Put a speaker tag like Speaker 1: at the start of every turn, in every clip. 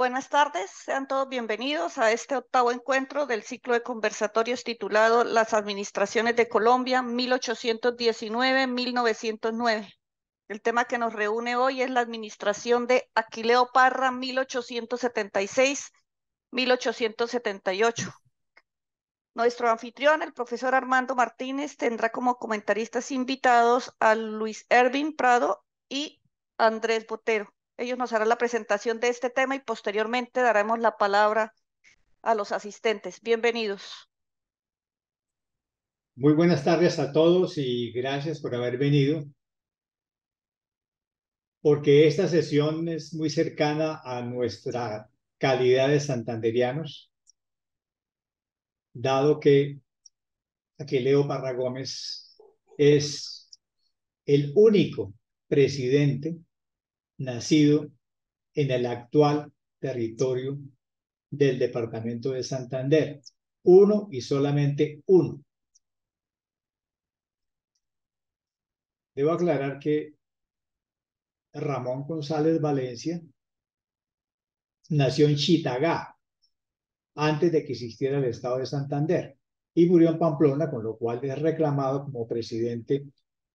Speaker 1: Buenas tardes, sean todos bienvenidos a este octavo encuentro del ciclo de conversatorios titulado Las Administraciones de Colombia 1819-1909. El tema que nos reúne hoy es la administración de Aquileo Parra 1876-1878. Nuestro anfitrión, el profesor Armando Martínez, tendrá como comentaristas invitados a Luis Ervin Prado y Andrés Botero. Ellos nos harán la presentación de este tema y posteriormente daremos la palabra a los asistentes. Bienvenidos.
Speaker 2: Muy buenas tardes a todos y gracias por haber venido, porque esta sesión es muy cercana a nuestra calidad de santanderianos, dado que Aquileo Parra Gómez es el único presidente nacido en el actual territorio del departamento de Santander. Uno y solamente uno. Debo aclarar que Ramón González Valencia nació en Chitagá, antes de que existiera el estado de Santander, y murió en Pamplona, con lo cual es reclamado como presidente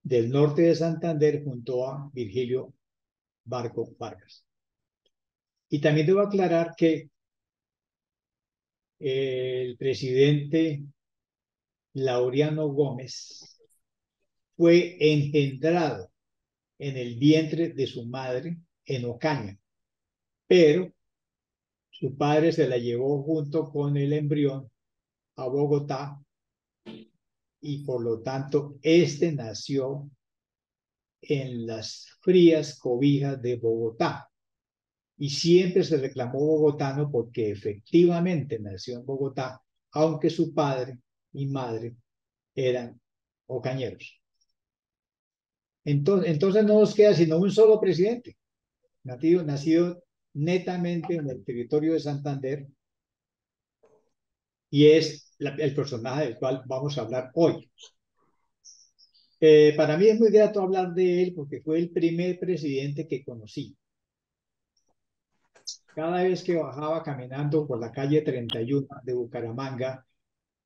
Speaker 2: del norte de Santander junto a Virgilio Barco Vargas. Y también debo aclarar que el presidente Laureano Gómez fue engendrado en el vientre de su madre en Ocaña, pero su padre se la llevó junto con el embrión a Bogotá y por lo tanto este nació en las frías cobijas de Bogotá. Y siempre se reclamó bogotano porque efectivamente nació en Bogotá, aunque su padre y madre eran ocañeros. Entonces no nos queda sino un solo presidente, nacido netamente en el territorio de Santander, y es el personaje del cual vamos a hablar hoy. Para mí es muy grato hablar de él porque fue el primer presidente que conocí. Cada vez que bajaba caminando por la calle 31 de Bucaramanga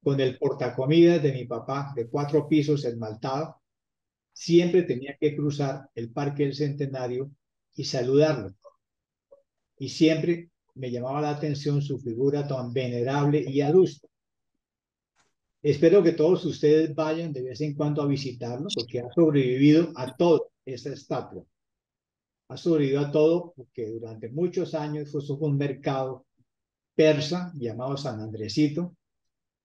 Speaker 2: con el portacomidas de mi papá de 4 pisos esmaltado, siempre tenía que cruzar el Parque del Centenario y saludarlo. Y siempre me llamaba la atención su figura tan venerable y adusta. Espero que todos ustedes vayan de vez en cuando a visitarlo porque ha sobrevivido a todo esta estatua. Ha sobrevivido a todo porque durante muchos años fue un mercado persa llamado San Andresito.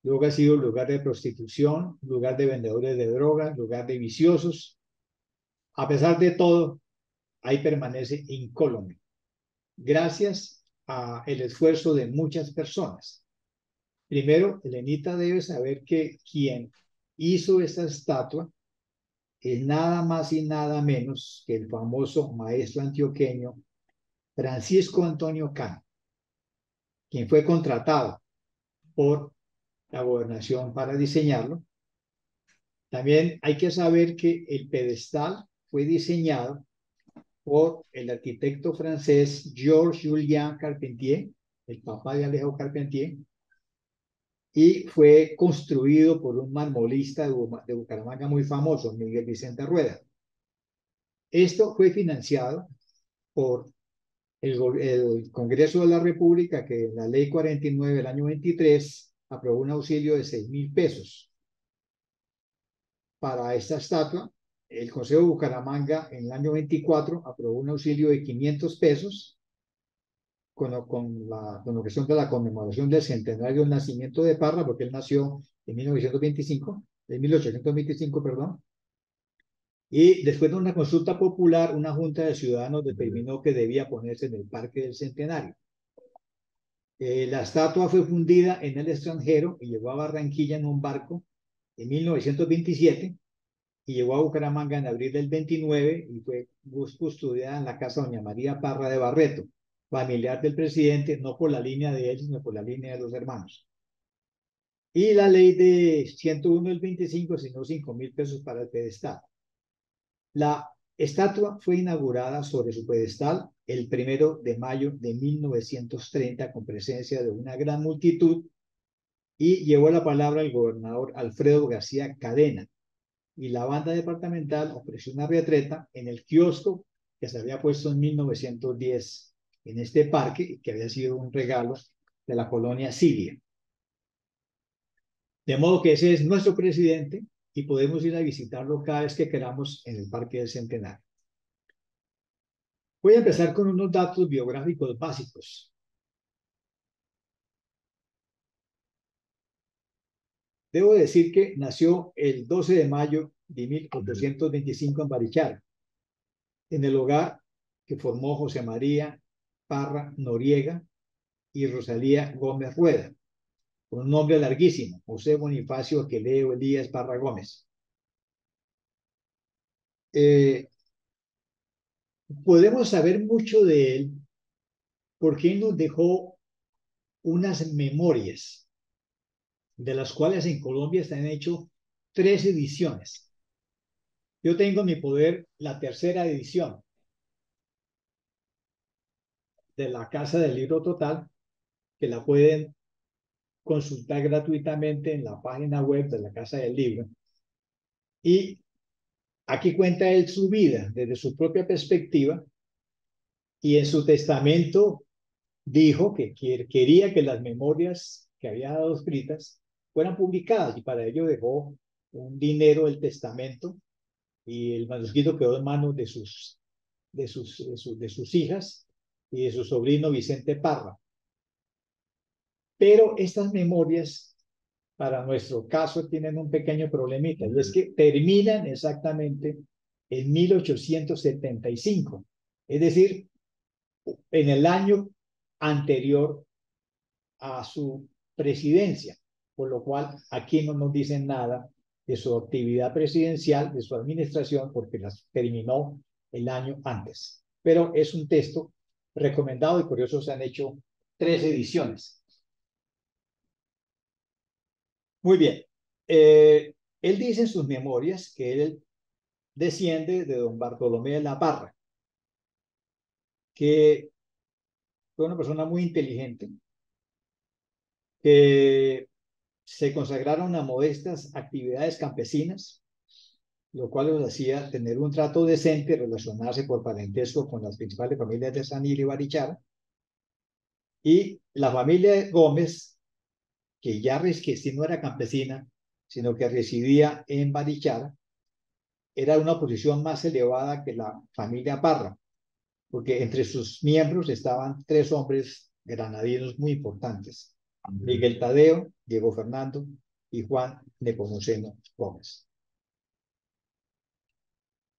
Speaker 2: Luego ha sido lugar de prostitución, lugar de vendedores de drogas, lugar de viciosos. A pesar de todo, ahí permanece incólume, gracias al esfuerzo de muchas personas. Primero, Elenita debe saber que quien hizo esta estatua es nada más y nada menos que el famoso maestro antioqueño Francisco Antonio Cano, quien fue contratado por la gobernación para diseñarlo. También hay que saber que el pedestal fue diseñado por el arquitecto francés Georges-Julien Carpentier, el papá de Alejo Carpentier, y fue construido por un marmolista de Bucaramanga muy famoso, Miguel Vicente Rueda. Esto fue financiado por el Congreso de la República, que en la Ley 49 del año 23 aprobó un auxilio de 6.000 pesos para esta estatua. El Consejo de Bucaramanga en el año 24 aprobó un auxilio de 500 pesos con lo que son de la conmemoración del centenario del nacimiento de Parra, porque él nació en 1925, en 1825, perdón. Y después de una consulta popular, una junta de ciudadanos determinó que debía ponerse en el Parque del Centenario. La estatua fue fundida en el extranjero y llegó a Barranquilla en un barco en 1927 y llegó a Bucaramanga en abril del 29 y fue custodiada en la casa doña María Parra de Barreto, familiar del presidente, no por la línea de él, sino por la línea de los hermanos. Y la ley de 101 del 25 asignó 5.000 pesos para el pedestal. La estatua fue inaugurada sobre su pedestal el 1 de mayo de 1930 con presencia de una gran multitud y llevó la palabra el gobernador Alfredo García Cadena y la banda departamental ofreció una retreta en el kiosco que se había puesto en 1910 en este parque y que había sido un regalo de la colonia Siria. De modo que ese es nuestro presidente y podemos ir a visitarlo cada vez que queramos en el Parque del Centenario. Voy a empezar con unos datos biográficos básicos. Debo decir que nació el 12 de mayo de 1825 en Barichara, en el hogar que formó José María Parra Noriega y Rosalía Gómez Rueda, con un nombre larguísimo, José Bonifacio Aquileo Elías Parra Gómez. Podemos saber mucho de él porque él nos dejó unas memorias, de las cuales en Colombia se han hecho 3 ediciones. Yo tengo en mi poder la 3ª edición de la Casa del Libro Total, que la pueden consultar gratuitamente en la página web de la Casa del Libro. Y aquí cuenta él su vida desde su propia perspectiva y en su testamento dijo que quería que las memorias que había dado escritas fueran publicadas y para ello dejó un dinero del testamento y el manuscrito quedó en manos de sus hijas y de su sobrino Vicente Parra. Pero estas memorias, para nuestro caso, tienen un pequeño problemita, y es que terminan exactamente en 1875, es decir, en el año anterior a su presidencia, por lo cual aquí no nos dicen nada de su actividad presidencial, de su administración, porque las terminó el año antes. Pero es un texto recomendado y por eso se han hecho 3 ediciones. Muy bien. Él dice en sus memorias que él desciende de don Bartolomé de la Parra, que fue una persona muy inteligente, que se consagraron a modestas actividades campesinas, lo cual los hacía tener un trato decente, relacionarse por parentesco con las principales familias de San Gil y Barichara. Y la familia Gómez, que ya que sí no era campesina, sino que residía en Barichara, era una posición más elevada que la familia Parra, porque entre sus miembros estaban 3 hombres granadinos muy importantes: Miguel Tadeo, Diego Fernando y Juan Nepomuceno Gómez.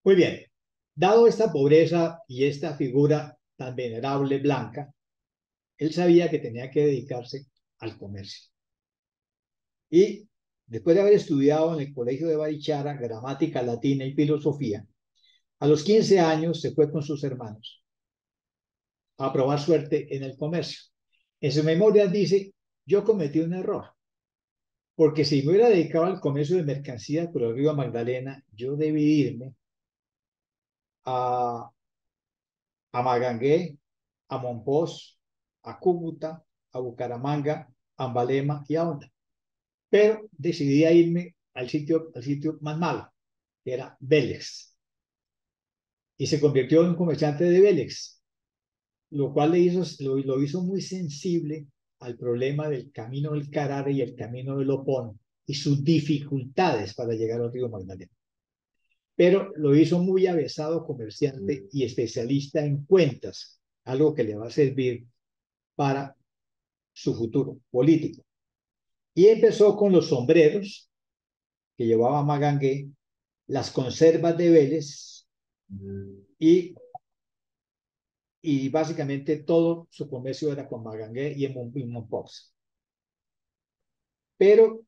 Speaker 2: Muy bien, dado esta pobreza y esta figura tan venerable blanca, él sabía que tenía que dedicarse al comercio. Y después de haber estudiado en el Colegio de Barichara gramática latina y filosofía, a los 15 años se fue con sus hermanos a probar suerte en el comercio. En su memoria dice: yo cometí un error, porque si me hubiera dedicado al comercio de mercancías por el río Magdalena, yo debí irme a Magangué, a Monpós, a Cúcuta, a Bucaramanga, a Ambalema y a Honda. Pero decidí irme al sitio más malo, que era Vélez. Y se convirtió en un comerciante de Vélez, lo cual lo hizo muy sensible al problema del camino del Carare y el camino del Opón y sus dificultades para llegar al río Magdalena. Pero lo hizo muy avesado comerciante y especialista en cuentas, algo que le va a servir para su futuro político. Y empezó con los sombreros que llevaba Magangué, las conservas de Vélez y básicamente todo su comercio era con Magangué y en Monpós. Pero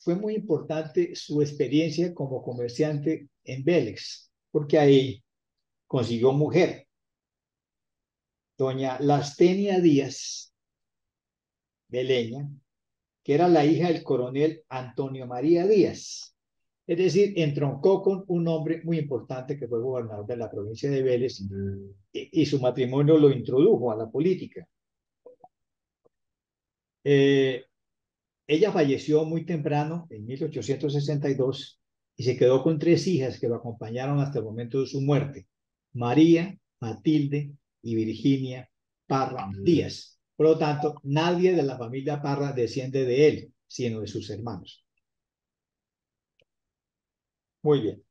Speaker 2: fue muy importante su experiencia como comerciante en Vélez, porque ahí consiguió mujer, doña Lastenia Díaz de Leña, que era la hija del coronel Antonio María Díaz. Es decir, entroncó con un hombre muy importante que fue gobernador de la provincia de Vélez y su matrimonio lo introdujo a la política. Eh, Ella falleció muy temprano, en 1862, y se quedó con tres hijas que lo acompañaron hasta el momento de su muerte: María, Matilde y Virginia Parra Díaz. Por lo tanto, nadie de la familia Parra desciende de él, sino de sus hermanos. Muy bien.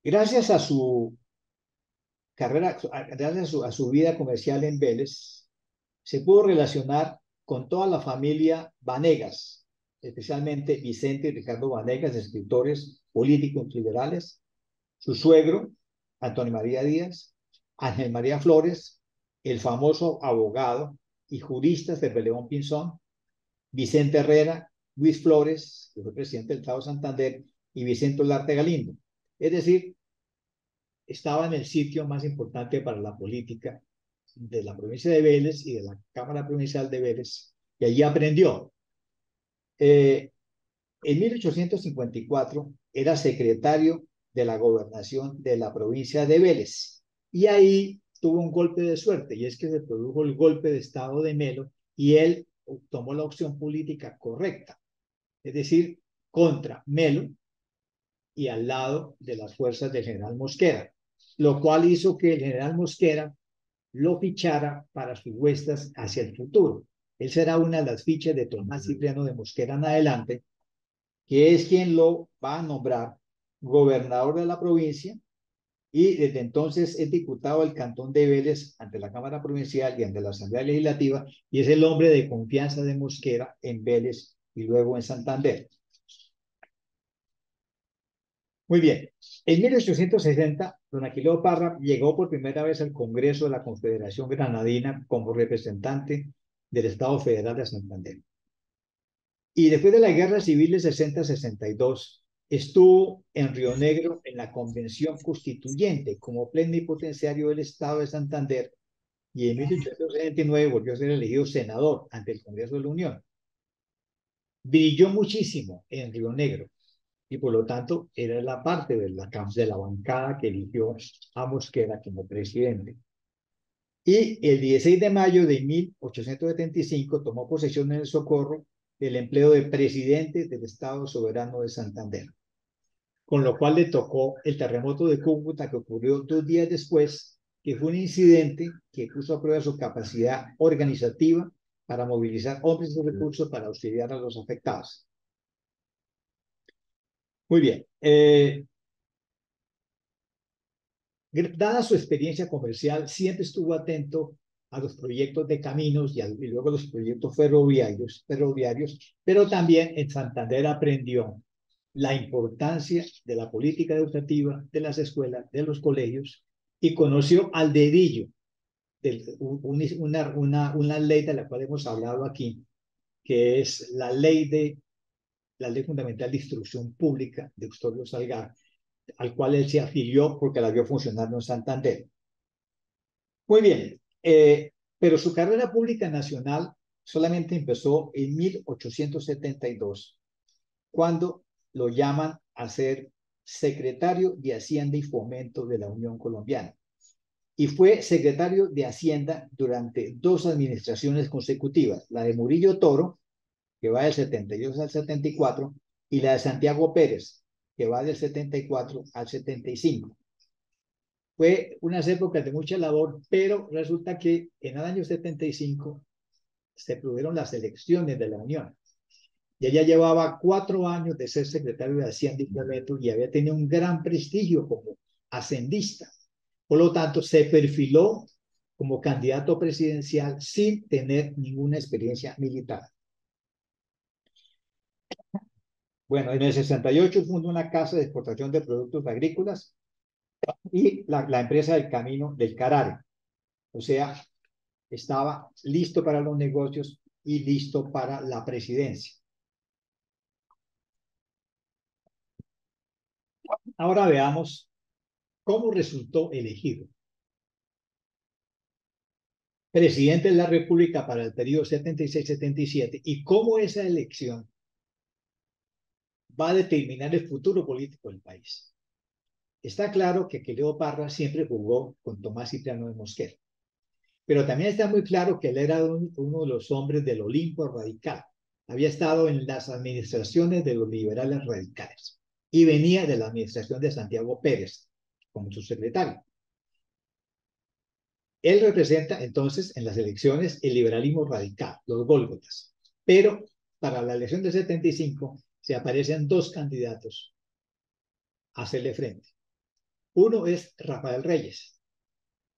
Speaker 2: Gracias a su carrera, gracias a su vida comercial en Vélez, se pudo relacionar con toda la familia Vanegas, especialmente Vicente y Ricardo Vanegas, escritores políticos liberales, su suegro, Antonio María Díaz, Ángel María Flores, el famoso abogado y jurista Felipe León Pinzón, Vicente Herrera, Luis Flores, que fue presidente del Estado de Santander, y Vicente Olarte Galindo. Es decir, estaba en el sitio más importante para la política de la provincia de Vélez y de la Cámara Provincial de Vélez, y allí aprendió. En 1854 era secretario de la gobernación de la provincia de Vélez, y ahí tuvo un golpe de suerte, y es que se produjo el golpe de Estado de Melo, y él tomó la opción política correcta, es decir, contra Melo y al lado de las fuerzas del general Mosquera, lo cual hizo que el general Mosquera lo fichara para sus huestas hacia el futuro. Él será una de las fichas de Tomás Cipriano de Mosquera en adelante, que es quien lo va a nombrar gobernador de la provincia, y desde entonces es diputado del Cantón de Vélez ante la Cámara Provincial y ante la Asamblea Legislativa, y es el hombre de confianza de Mosquera en Vélez y luego en Santander. Muy bien. En 1860, don Aquileo Parra llegó por primera vez al Congreso de la Confederación Granadina como representante del Estado Federal de Santander. Y después de la Guerra Civil de 60-62, estuvo en Río Negro en la Convención Constituyente como plenipotenciario del Estado de Santander, y en 1879 volvió a ser elegido senador ante el Congreso de la Unión. Brilló muchísimo en Río Negro, y por lo tanto era la parte de la bancada que eligió a Mosquera como presidente. Y el 16 de mayo de 1875 tomó posesión en el Socorro del empleo de presidente del Estado Soberano de Santander, con lo cual le tocó el terremoto de Cúcuta, que ocurrió 2 días después, que fue un incidente que puso a prueba su capacidad organizativa para movilizar hombres y recursos para auxiliar a los afectados. Muy bien. Dada su experiencia comercial, siempre estuvo atento a los proyectos de caminos y luego a los proyectos ferroviarios, pero también en Santander aprendió la importancia de la política educativa, de las escuelas, de los colegios, y conoció al dedillo una ley de la cual hemos hablado aquí, que es la ley fundamental de instrucción pública de Eustorgio Salgar, al cual él se afilió porque la vio funcionando en Santander. Muy bien, pero su carrera pública nacional solamente empezó en 1872, cuando lo llaman a ser secretario de Hacienda y Fomento de la Unión Colombiana. Y fue secretario de Hacienda durante 2 administraciones consecutivas, la de Murillo Toro, que va del 72 al 74, y la de Santiago Pérez, que va del 74 al 75. Fue unas épocas de mucha labor, pero resulta que en el año 75 se produjeron las elecciones de la Unión. Y ella llevaba 4 años de ser secretario de Hacienda y Fomento y había tenido un gran prestigio como hacendista. Por lo tanto, se perfiló como candidato presidencial sin tener ninguna experiencia militar. Bueno, en el 68 fundó una casa de exportación de productos agrícolas y la empresa del Camino del Carare. O sea, estaba listo para los negocios y listo para la presidencia. Ahora veamos cómo resultó elegido presidente de la República para el periodo 76-77 y cómo esa elección va a determinar el futuro político del país. Está claro que Aquileo Parra siempre jugó con Tomás Cipriano de Mosquera, pero también está muy claro que él era uno de los hombres del Olimpo radical. Había estado en las administraciones de los liberales radicales y venía de la administración de Santiago Pérez como su secretario. Él representa entonces en las elecciones el liberalismo radical, los gólgotas, pero para la elección del 75 se aparecen dos candidatos a hacerle frente. Uno es Rafael Reyes,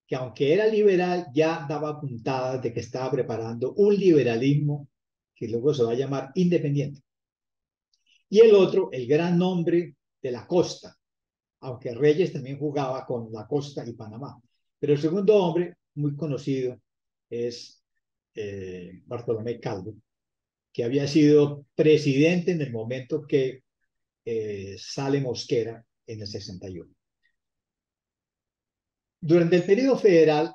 Speaker 2: que aunque era liberal, ya daba puntadas de que estaba preparando un liberalismo que luego se va a llamar independiente. Y el otro, el gran nombre de la costa, aunque Reyes también jugaba con la costa y Panamá. Pero el segundo hombre, muy conocido, es Bartolomé Calvo, que había sido presidente en el momento que sale Mosquera en el 61. Durante el periodo federal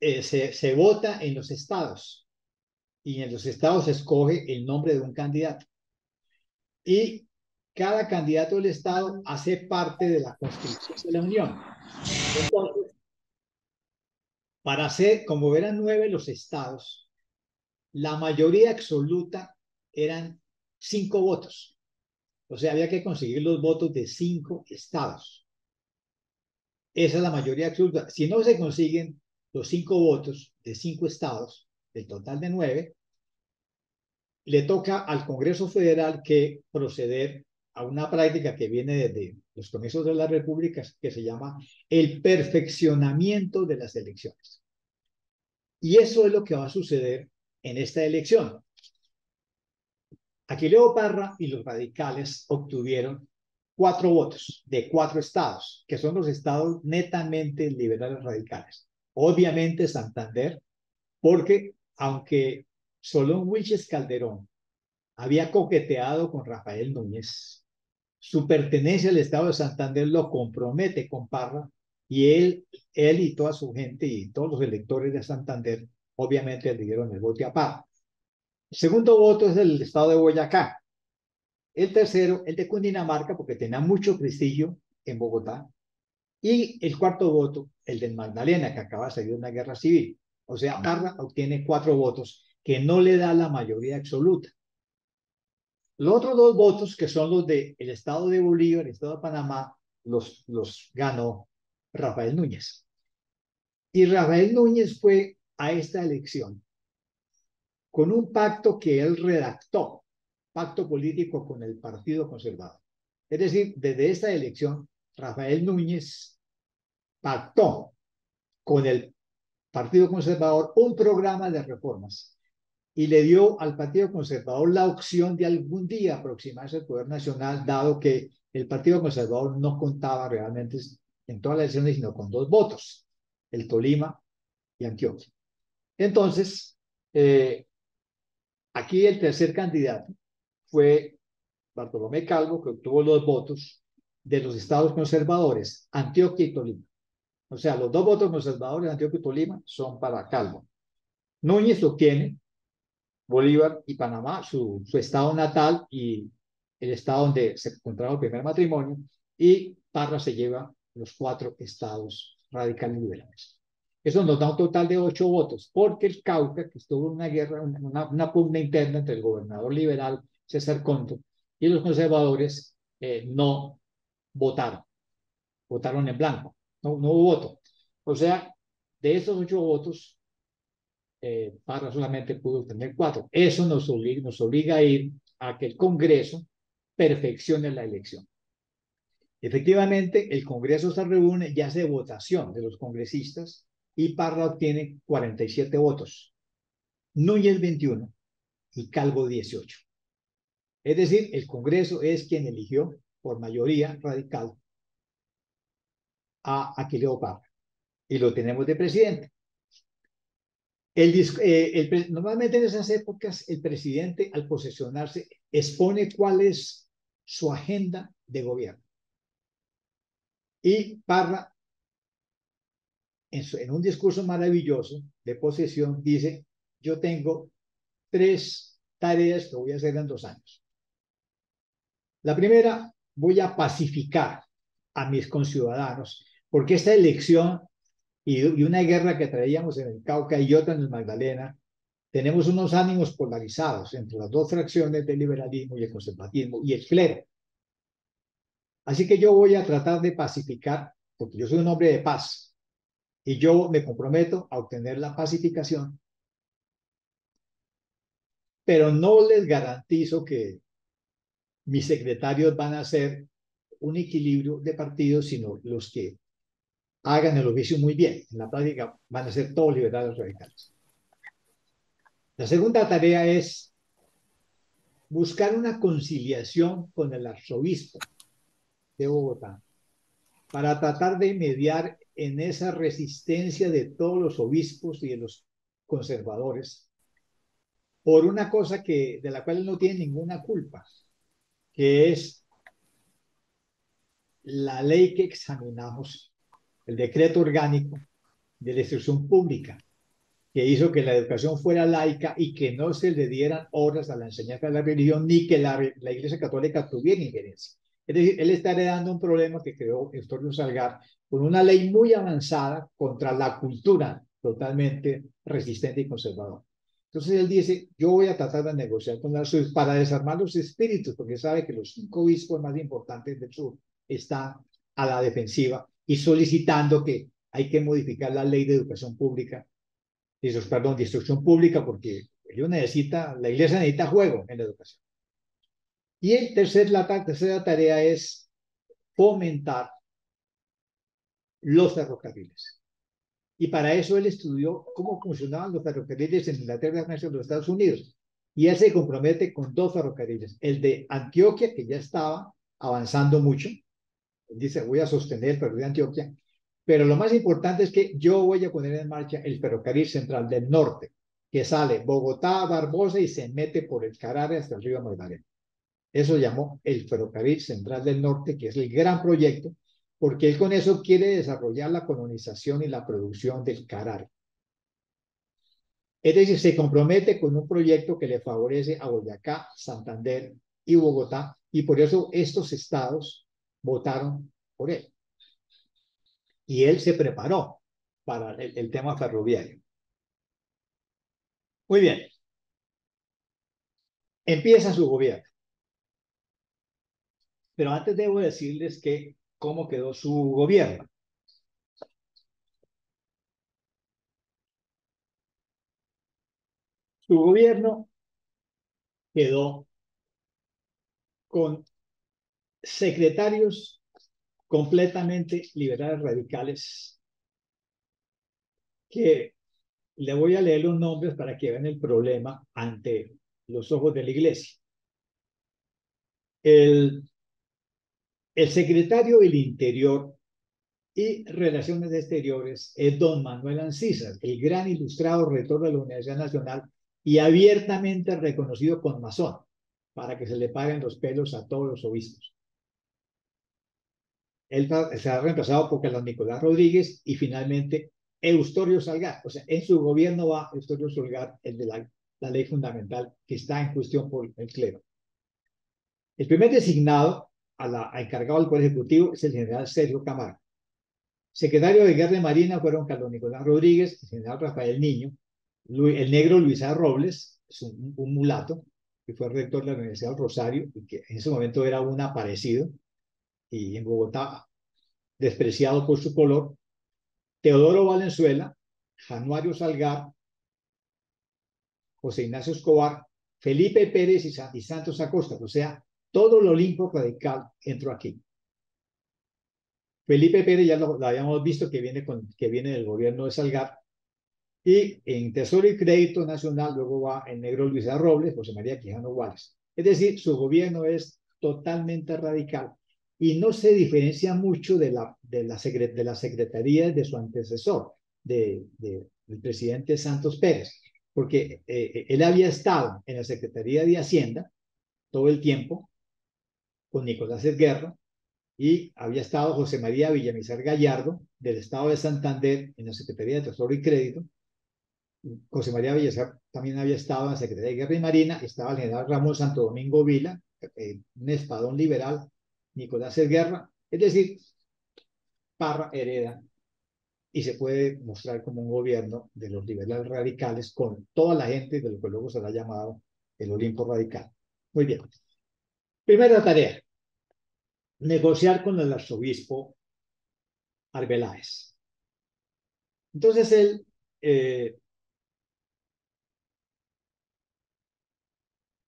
Speaker 2: se vota en los estados y en los estados se escoge el nombre de un candidato. Y cada candidato del estado hace parte de la Constitución de la Unión. Entonces, para hacer, como eran 9 los estados, la mayoría absoluta eran 5 votos. O sea, había que conseguir los votos de 5 estados. Esa es la mayoría absoluta. Si no se consiguen los 5 votos de 5 estados, del total de 9, le toca al Congreso Federal que proceder a una práctica que viene desde los comienzos de las repúblicas que se llama el perfeccionamiento de las elecciones. Y eso es lo que va a suceder en esta elección. Aquileo Parra y los radicales obtuvieron 4 votos de 4 estados, que son los estados netamente liberales radicales. Obviamente Santander, porque aunque Solón Wilches Calderón había coqueteado con Rafael Núñez, su pertenencia al estado de Santander lo compromete con Parra y él y toda su gente y todos los electores de Santander obviamente le dieron el voto a Parra. El segundo voto es el estado de Boyacá. El tercero, el de Cundinamarca, porque tenía mucho prestigio en Bogotá. Y el cuarto voto, el del Magdalena, que acaba de salir de una guerra civil. O sea, Parra obtiene 4 votos, que no le da la mayoría absoluta. Los otros 2 votos, que son los del estado de Bolívar, el estado de Panamá, los ganó Rafael Núñez. Y Rafael Núñez fue a esta elección con un pacto que él redactó, pacto político con el Partido Conservador. Es decir, desde esta elección, Rafael Núñez pactó con el Partido Conservador un programa de reformas y le dio al Partido Conservador la opción de algún día aproximarse al poder nacional, dado que el Partido Conservador no contaba realmente en todas las elecciones, sino con 2 votos, el Tolima y Antioquia. Entonces, aquí el tercer candidato fue Bartolomé Calvo, que obtuvo los votos de los estados conservadores, Antioquia y Tolima. O sea, los 2 votos conservadores de Antioquia y Tolima son para Calvo. Núñez lo tiene, Bolívar y Panamá, su estado natal y el estado donde se contrajo el primer matrimonio, y Parra se lleva los 4 estados radicales liberales. Eso nos da un total de 8 votos, porque el Cauca, que estuvo en una guerra, una pugna interna entre el gobernador liberal César Conto y los conservadores, no votaron, votaron en blanco, no hubo voto. O sea, de estos 8 votos, Parra solamente pudo tener 4. Eso nos obliga a ir a que el Congreso perfeccione la elección. Efectivamente, el Congreso se reúne y hace votación de los congresistas y Parra obtiene 47 votos, Núñez 21 y Calvo 18. Es decir, el Congreso es quien eligió por mayoría radical a Aquileo Parra y lo tenemos de presidente. Normalmente en esas épocas el presidente al posesionarse expone cuál es su agenda de gobierno. Y Parra, en un discurso maravilloso de posesión, dice, yo tengo 3 tareas que voy a hacer en 2 años. La primera, voy a pacificar a mis conciudadanos, porque esta elección y una guerra que traíamos en el Cauca y otra en el Magdalena, tenemos unos ánimos polarizados entre las dos fracciones del liberalismo y el conservatismo y el clero. Así que yo voy a tratar de pacificar, porque yo soy un hombre de paz, y yo me comprometo a obtener la pacificación, pero no les garantizo que mis secretarios van a ser un equilibrio de partidos, sino los que hagan el oficio muy bien. En la práctica van a ser todos liberales radicales. La segunda tarea es buscar una conciliación con el arzobispo de Bogotá para tratar de mediar en esa resistencia de todos los obispos y de los conservadores por una cosa de la cual él no tiene ninguna culpa, que es la ley que examinamos, el decreto orgánico de la instrucción pública, que hizo que la educación fuera laica y que no se le dieran horas a la enseñanza de la religión ni que la Iglesia Católica tuviera injerencia. Es decir, él está heredando un problema que creó Historia Salgar con una ley muy avanzada contra la cultura totalmente resistente y conservadora. Entonces él dice, yo voy a tratar de negociar con la SUS para desarmar los espíritus, porque sabe que los 5 obispos más importantes del sur están a la defensiva y solicitando que hay que modificar la ley de educación pública, perdón, de instrucción pública, porque la iglesia necesita juego en la educación. Y la tercera tarea es fomentar los ferrocarriles. Y para eso él estudió cómo funcionaban los ferrocarriles en Inglaterra, Francia y los Estados Unidos. Y él se compromete con 2 ferrocarriles. El de Antioquia, que ya estaba avanzando mucho. Él dice, voy a sostener el ferrocarril de Antioquia. Pero lo más importante es que yo voy a poner en marcha el ferrocarril central del norte, que sale Bogotá, Barbosa y se mete por el Carare hasta el río Magdalena. Eso llamó el ferrocarril central del norte, que es el gran proyecto, porque él con eso quiere desarrollar la colonización y la producción del Carare. Es decir, se compromete con un proyecto que le favorece a Boyacá, Santander y Bogotá, y por eso estos estados votaron por él. Y él se preparó para el tema ferroviario. Muy bien. Empieza su gobierno. Pero antes debo decirles cómo quedó su gobierno. Su gobierno quedó con secretarios completamente liberales radicales, que le voy a leer los nombres para que vean el problema ante los ojos de la iglesia. El secretario del Interior y Relaciones Exteriores es don Manuel Ancísar, el gran ilustrado rector de la Universidad Nacional y abiertamente reconocido con masón, para que se le paren los pelos a todos los obispos. Él será reemplazado por Carlos Nicolás Rodríguez y finalmente Eustorio Salgar. O sea, en su gobierno va Eustorio Salgar, el de la ley fundamental que está en cuestión por el clero. El primer designado a encargado del Poder Ejecutivo es el general Sergio Camargo. Secretario de Guerra y Marina fueron Carlos Nicolás Rodríguez, el general Rafael Niño, el negro Luis A. Robles, es un mulato, que fue rector de la Universidad del Rosario y que en ese momento era un aparecido, y en Bogotá despreciado por su color, Teodoro Valenzuela, Januario Salgar, José Ignacio Escobar, Felipe Pérez y Santos Acosta. O sea, todo el Olimpo radical entró aquí. Felipe Pérez ya lo habíamos visto que viene del gobierno de Salgar. Y en Tesoro y Crédito Nacional luego va el negro Luis A. Robles, José María Quijano Wallace. Es decir, su gobierno es totalmente radical y no se diferencia mucho de la secretaría de su antecesor, del presidente Santos Pérez, porque él había estado en la Secretaría de Hacienda todo el tiempo con Nicolás Esguerra y había estado José María Villamizar Gallardo del estado de Santander en la Secretaría de Tesoro y Crédito. José María Villamizar también había estado en la Secretaría de Guerra y Marina, estaba el general Ramón Santo Domingo Vila, un espadón liberal, Nicolás Guerra, es decir, Parra hereda y se puede mostrar como un gobierno de los liberales radicales con toda la gente de lo que luego se le ha llamado el Olimpo radical. Muy bien. Primera tarea, negociar con el arzobispo Arbeláez. Entonces él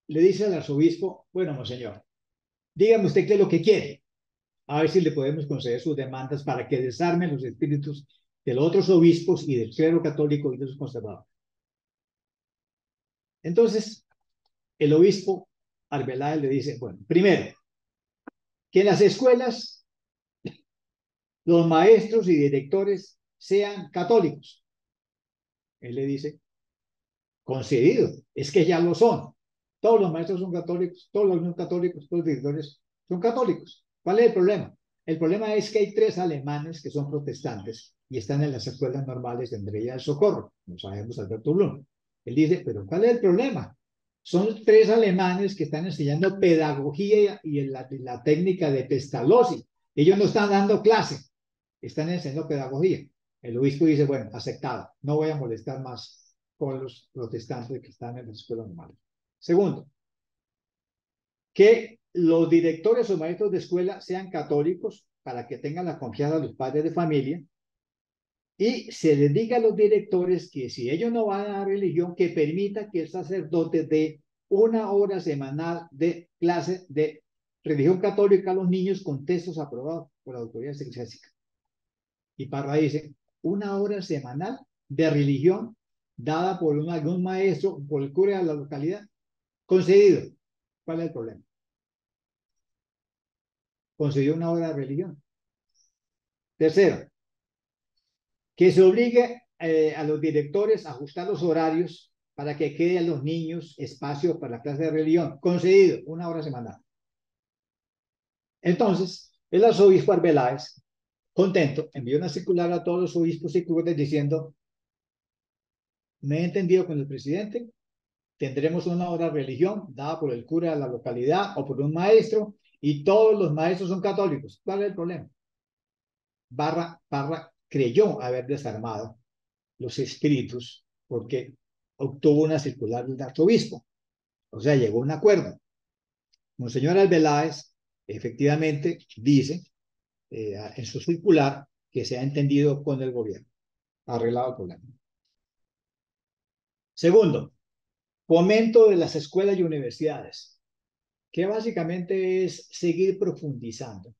Speaker 2: le dice al arzobispo, bueno, monseñor, dígame usted qué es lo que quiere, a ver si le podemos conceder sus demandas para que desarmen los espíritus de los otros obispos y del clero católico y de los conservadores. Entonces, el obispo Arbeláez le dice, bueno, primero, que en las escuelas los maestros y directores sean católicos. Él le dice, concedido, es que ya lo son. Todos los maestros son católicos, todos los niños católicos, todos los directores son católicos. ¿Cuál es el problema? El problema es que hay 3 alemanes que son protestantes y están en las escuelas normales de Andrea del Socorro, no sabemos Alberto Blum. Él dice, pero ¿cuál es el problema? Son 3 alemanes que están enseñando pedagogía y la técnica de Pestalozzi. Ellos no están dando clase, están enseñando pedagogía. El obispo dice, bueno, aceptado, no voy a molestar más con los protestantes que están en las escuelas normales. Segundo, que los directores o maestros de escuela sean católicos para que tengan la confianza de los padres de familia y se les diga a los directores que si ellos no van a la religión, que permita que el sacerdote dé 1 hora semanal de clase de religión católica a los niños con textos aprobados por la autoridad eclesiástica. Y Parra dice, 1 hora semanal de religión dada por algún maestro, por el cura de la localidad, concedido. ¿Cuál es el problema? Concedió 1 hora de religión. Tercero, que se obligue a los directores a ajustar los horarios para que quede a los niños espacio para la clase de religión. Concedido, 1 hora semanal. Entonces, el arzobispo Arbeláez, contento, envió una circular a todos los obispos y curas diciendo, me he entendido con el presidente, tendremos 1 hora de religión dada por el cura de la localidad o por un maestro y todos los maestros son católicos. ¿Cuál es el problema? Parra creyó haber desarmado los espíritus porque obtuvo una circular del arzobispo. O sea, llegó a un acuerdo. Monseñor Arbeláez efectivamente dice en su circular que se ha entendido con el gobierno, arreglado el problema. Segundo, fomento de las escuelas y universidades, que básicamente es seguir profundizando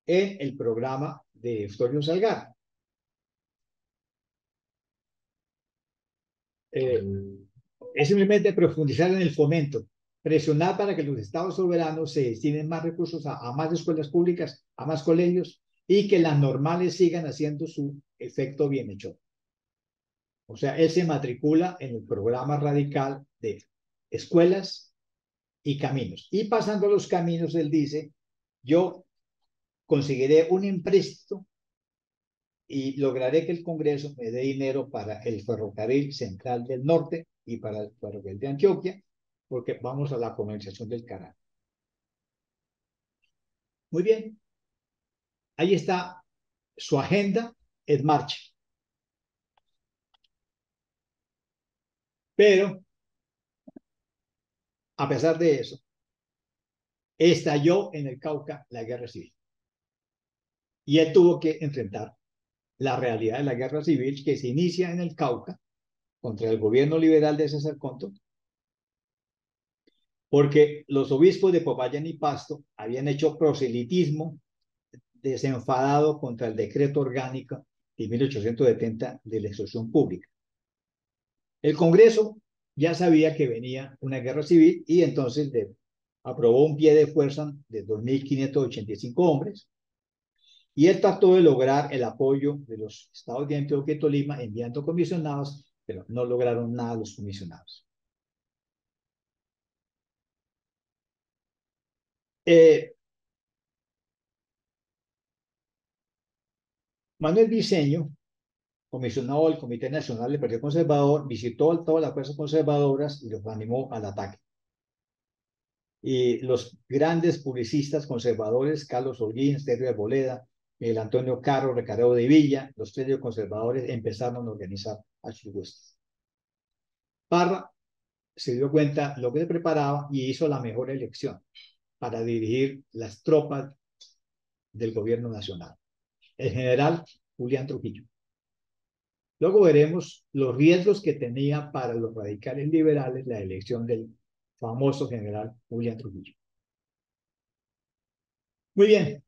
Speaker 2: en el programa de Eustorio Salgado. Es simplemente profundizar en el fomento, presionar para que los estados soberanos se destinen más recursos a más escuelas públicas, a más colegios y que las normales sigan haciendo su efecto bienhechor. O sea, él se matricula en el programa radical de escuelas y caminos. Y pasando los caminos, él dice, yo conseguiré un empréstito y lograré que el Congreso me dé dinero para el ferrocarril central del norte y para el ferrocarril de Antioquia, porque vamos a la colonización del canal. Muy bien, ahí está su agenda en marcha. Pero, a pesar de eso, estalló en el Cauca la guerra civil. Y él tuvo que enfrentar la realidad de la guerra civil que se inicia en el Cauca contra el gobierno liberal de César Conto, porque los obispos de Popayán y Pasto habían hecho proselitismo desenfadado contra el decreto orgánico de 1870 de la instrucción pública. El Congreso ya sabía que venía una guerra civil y entonces aprobó un pie de fuerza de 2.585 hombres y él trató de lograr el apoyo de los estados de Antioquia y Tolima enviando comisionados, pero no lograron nada los comisionados. Manuel Briceño, comisionado del Comité Nacional del Partido Conservador, visitó a todas las fuerzas conservadoras y los animó al ataque. y los grandes publicistas conservadores, Carlos Holguín, Sergio Arboleda, Miguel Antonio Caro, Ricardo de Villa, los tres conservadores empezaron a organizar a sus huestes. Parra se dio cuenta lo que se preparaba y hizo la mejor elección para dirigir las tropas del gobierno nacional, el general Julián Trujillo. Luego veremos los riesgos que tenía para los radicales liberales la elección del famoso general Julián Trujillo. Muy bien.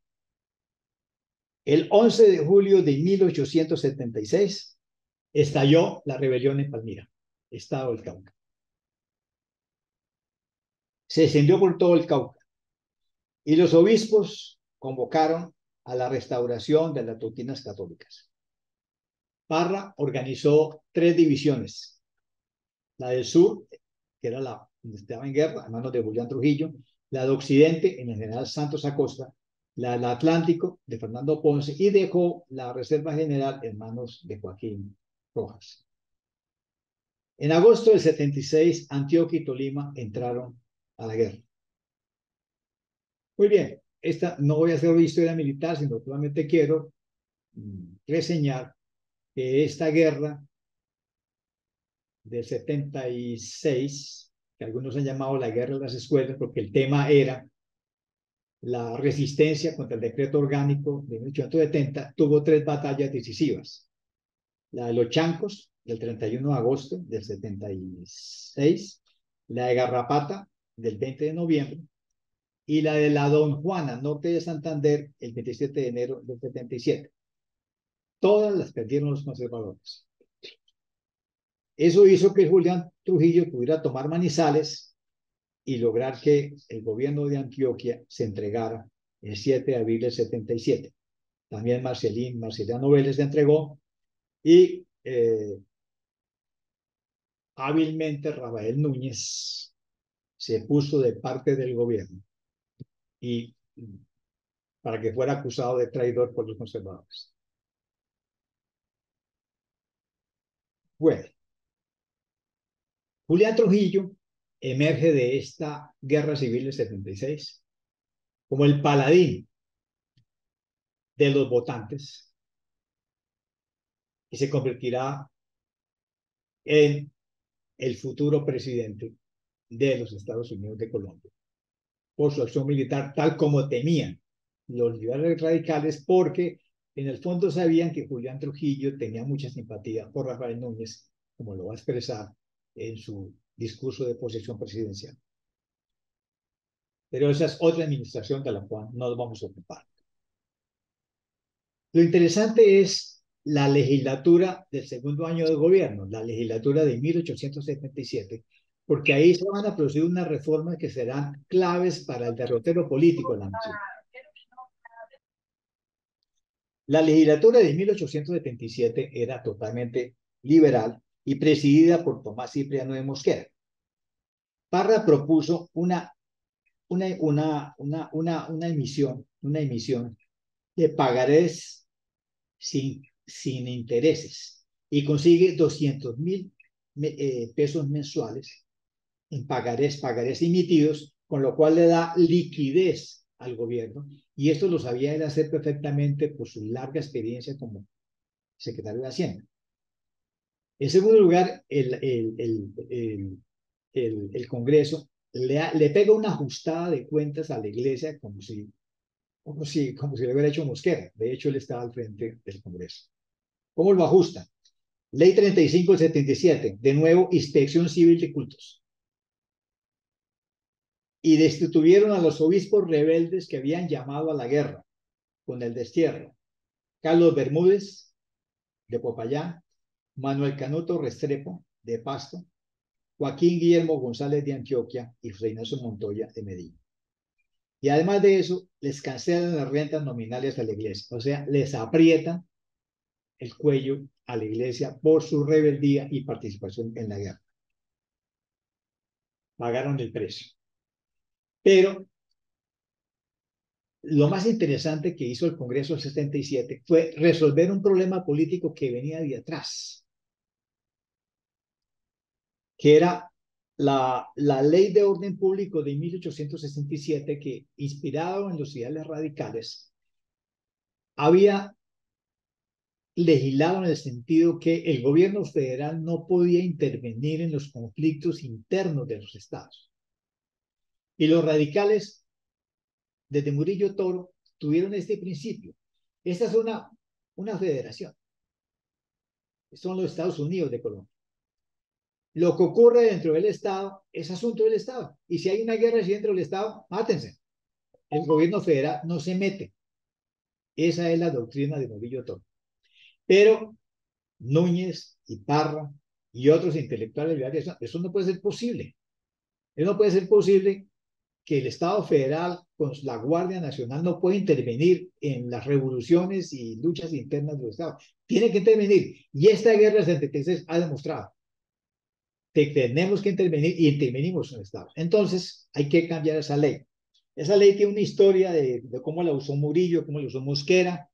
Speaker 2: El 11 de julio de 1876 estalló la rebelión en Palmira, estado del Cauca. Se extendió por todo el Cauca y los obispos convocaron a la restauración de las doctrinas católicas. Parra organizó 3 divisiones. La del sur, que era la donde estaba en guerra, en manos de Julián Trujillo, la de occidente, en el general Santos Acosta, la del Atlántico, de Fernando Ponce, y dejó la Reserva General en manos de Joaquín Rojas. En agosto del 76, Antioquia y Tolima entraron a la guerra. Muy bien, esta no voy a hacer historia militar, sino solamente quiero reseñar que esta guerra del 76, que algunos han llamado la guerra de las escuelas, porque el tema era la resistencia contra el decreto orgánico de 1870, tuvo 3 batallas decisivas. La de los Chancos, del 31 de agosto del 76, la de Garrapata, del 20 de noviembre, y la de la Don Juana, norte de Santander, el 27 de enero del 77. Todas las perdieron los conservadores. Eso hizo que Julián Trujillo pudiera tomar Manizales y lograr que el gobierno de Antioquia se entregara el 7 de abril del 77. También Marceliano Vélez se entregó y hábilmente Rafael Núñez se puso de parte del gobierno y para que fuera acusado de traidor por los conservadores. Bueno, Julián Trujillo emerge de esta guerra civil del 76 como el paladín de los votantes y se convertirá en el futuro presidente de los Estados Unidos de Colombia por su acción militar, tal como temían los liberales radicales, porque en el fondo sabían que Julián Trujillo tenía mucha simpatía por Rafael Núñez, como lo va a expresar en su discurso de posesión presidencial. Pero esa es otra administración de la cual no nos vamos a ocupar. Lo interesante es la legislatura del segundo año de gobierno, la legislatura de 1877, porque ahí se van a producir unas reformas que serán claves para el derrotero político de la nación. La legislatura de 1877 era totalmente liberal y presidida por Tomás Cipriano de Mosquera. Parra propuso una emisión de pagarés sin intereses y consigue 200.000 pesos mensuales en pagarés emitidos, con lo cual le da liquidez al gobierno, y esto lo sabía él hacer perfectamente por su larga experiencia como secretario de Hacienda. En segundo lugar, el Congreso le pega una ajustada de cuentas a la iglesia como si le hubiera hecho Mosquera. De hecho, él estaba al frente del Congreso. ¿Cómo lo ajusta? Ley 35 del 77, de nuevo, inspección civil de cultos. Y destituyeron a los obispos rebeldes que habían llamado a la guerra con el destierro. Carlos Bermúdez, de Popayán, Manuel Canuto Restrepo, de Pasto, Joaquín Guillermo González de Antioquia y José Ignacio Montoya de Medellín. Y además de eso, les cancelan las rentas nominales a la iglesia, o sea, les aprietan el cuello a la iglesia por su rebeldía y participación en la guerra. Pagaron el precio. Pero lo más interesante que hizo el Congreso del 77 fue resolver un problema político que venía de atrás, que era la ley de orden público de 1867, que inspirado en los ideales radicales, había legislado en el sentido que el gobierno federal no podía intervenir en los conflictos internos de los estados. Y los radicales, desde Murillo Toro, tuvieron este principio. Esta es una federación. Son los Estados Unidos de Colombia. Lo que ocurre dentro del Estado es asunto del Estado. Y si hay una guerra dentro del Estado, mátense. El gobierno federal no se mete. Esa es la doctrina de Murillo Toro. Pero Núñez y Parra y otros intelectuales liberales, eso no puede ser posible. Eso no puede ser posible que el Estado federal con la Guardia Nacional no puede intervenir en las revoluciones y luchas internas del Estado. Tiene que intervenir. Y esta guerra del 76 ha demostrado que tenemos que intervenir y intervenimos en el Estado. Entonces, hay que cambiar esa ley. Esa ley tiene una historia de cómo la usó Murillo, cómo la usó Mosquera.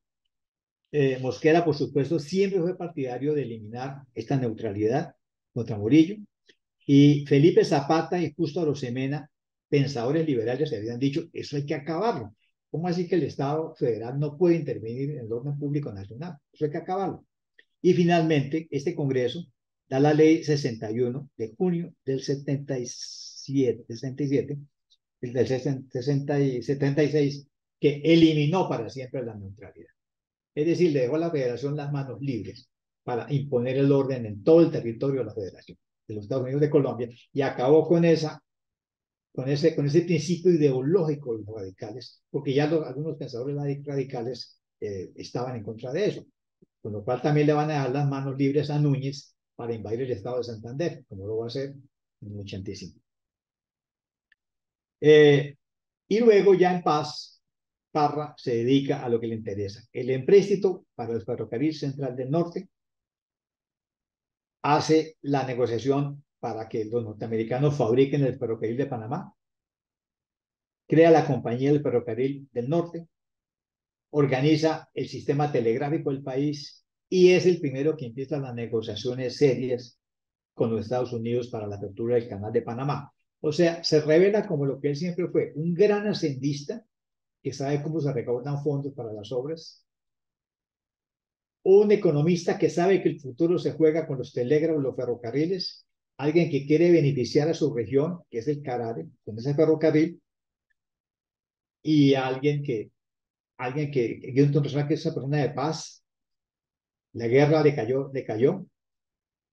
Speaker 2: Mosquera, por supuesto, siempre fue partidario de eliminar esta neutralidad contra Murillo. Y Felipe Zapata y Justo Arosemena, pensadores liberales, se habían dicho, eso hay que acabarlo. ¿Cómo así que el Estado federal no puede intervenir en el orden público nacional? Eso hay que acabarlo. Y finalmente, este Congreso da la ley 61 de junio del 77, del 76, que eliminó para siempre la neutralidad. Es decir, le dejó a la federación las manos libres para imponer el orden en todo el territorio de la federación de los Estados Unidos de Colombia y acabó con ese principio ideológico de los radicales, porque ya algunos pensadores radicales estaban en contra de eso, con lo cual también le van a dejar las manos libres a Núñez para invadir el estado de Santander, como lo va a hacer en el 85. Y luego ya en paz, Parra se dedica a lo que le interesa. El empréstito para el ferrocarril central del norte, hace la negociación para que los norteamericanos fabriquen el ferrocarril de Panamá, crea la compañía del ferrocarril del norte, organiza el sistema telegráfico del país y es el primero que empieza las negociaciones serias con los Estados Unidos para la apertura del canal de Panamá. O sea, se revela como lo que él siempre fue, un gran hacendista que sabe cómo se recaudan fondos para las obras, un economista que sabe que el futuro se juega con los telégrafos, los ferrocarriles, alguien que quiere beneficiar a su región, que es el Carare, con ese ferrocarril, y una persona que es una persona de paz. La guerra le cayó,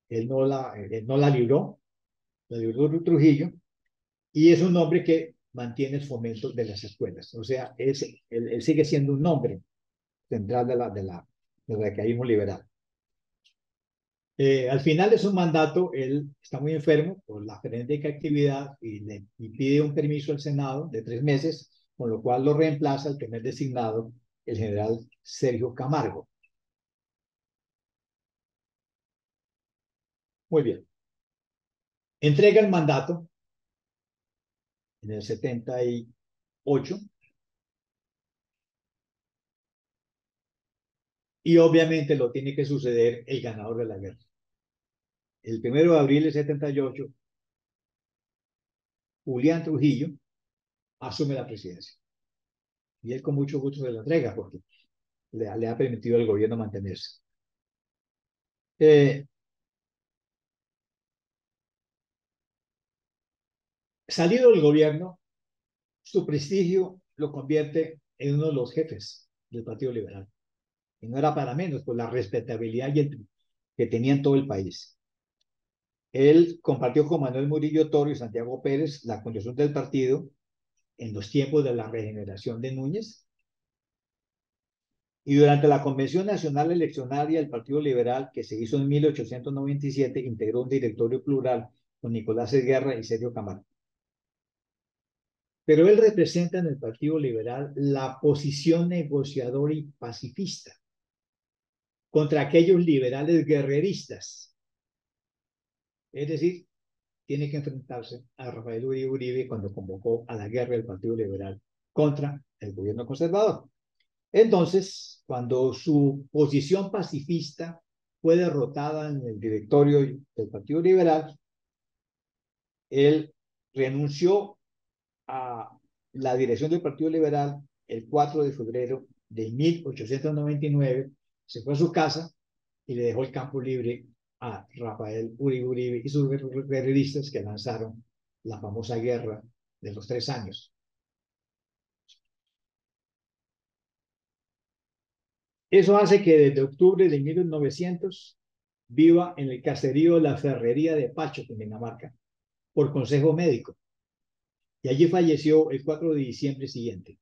Speaker 2: él no la libró, la libró Trujillo, y es un hombre que mantiene el fomento de las escuelas. O sea, él sigue siendo un hombre central del radicalismo liberal. Al final de su mandato, él está muy enfermo por la frenética actividad y pide un permiso al Senado de 3 meses, con lo cual lo reemplaza el primer designado, el general Sergio Camargo. Muy bien. Entrega el mandato en el 78 y obviamente lo tiene que suceder el ganador de la guerra. El 1 de abril del 78, Julián Trujillo asume la presidencia. Y él con mucho gusto se la entrega porque le ha permitido al gobierno mantenerse. Salido del gobierno, su prestigio lo convierte en uno de los jefes del Partido Liberal. Y no era para menos por la respetabilidad que tenía en todo el país. Él compartió con Manuel Murillo Toro y Santiago Pérez la conducción del partido en los tiempos de la regeneración de Núñez. Y durante la Convención Nacional Eleccionaria del Partido Liberal, que se hizo en 1897, integró un directorio plural con Nicolás Esguerra y Sergio Camargo. Pero él representa en el Partido Liberal la posición negociadora y pacifista contra aquellos liberales guerreristas. Es decir, tiene que enfrentarse a Rafael Uribe cuando convocó a la guerra del Partido Liberal contra el gobierno conservador. Entonces, cuando su posición pacifista fue derrotada en el directorio del Partido Liberal, Él renunció a la dirección del Partido Liberal el 4 de febrero de 1899, se fue a su casa y le dejó el campo libre a Rafael Uribe Uribe y sus guerreristas que lanzaron la famosa guerra de los 3 años. Eso hace que desde octubre de 1900 viva en el caserío La Ferrería de Pacho, en Dinamarca, por consejo médico. Y allí falleció el 4 de diciembre siguiente.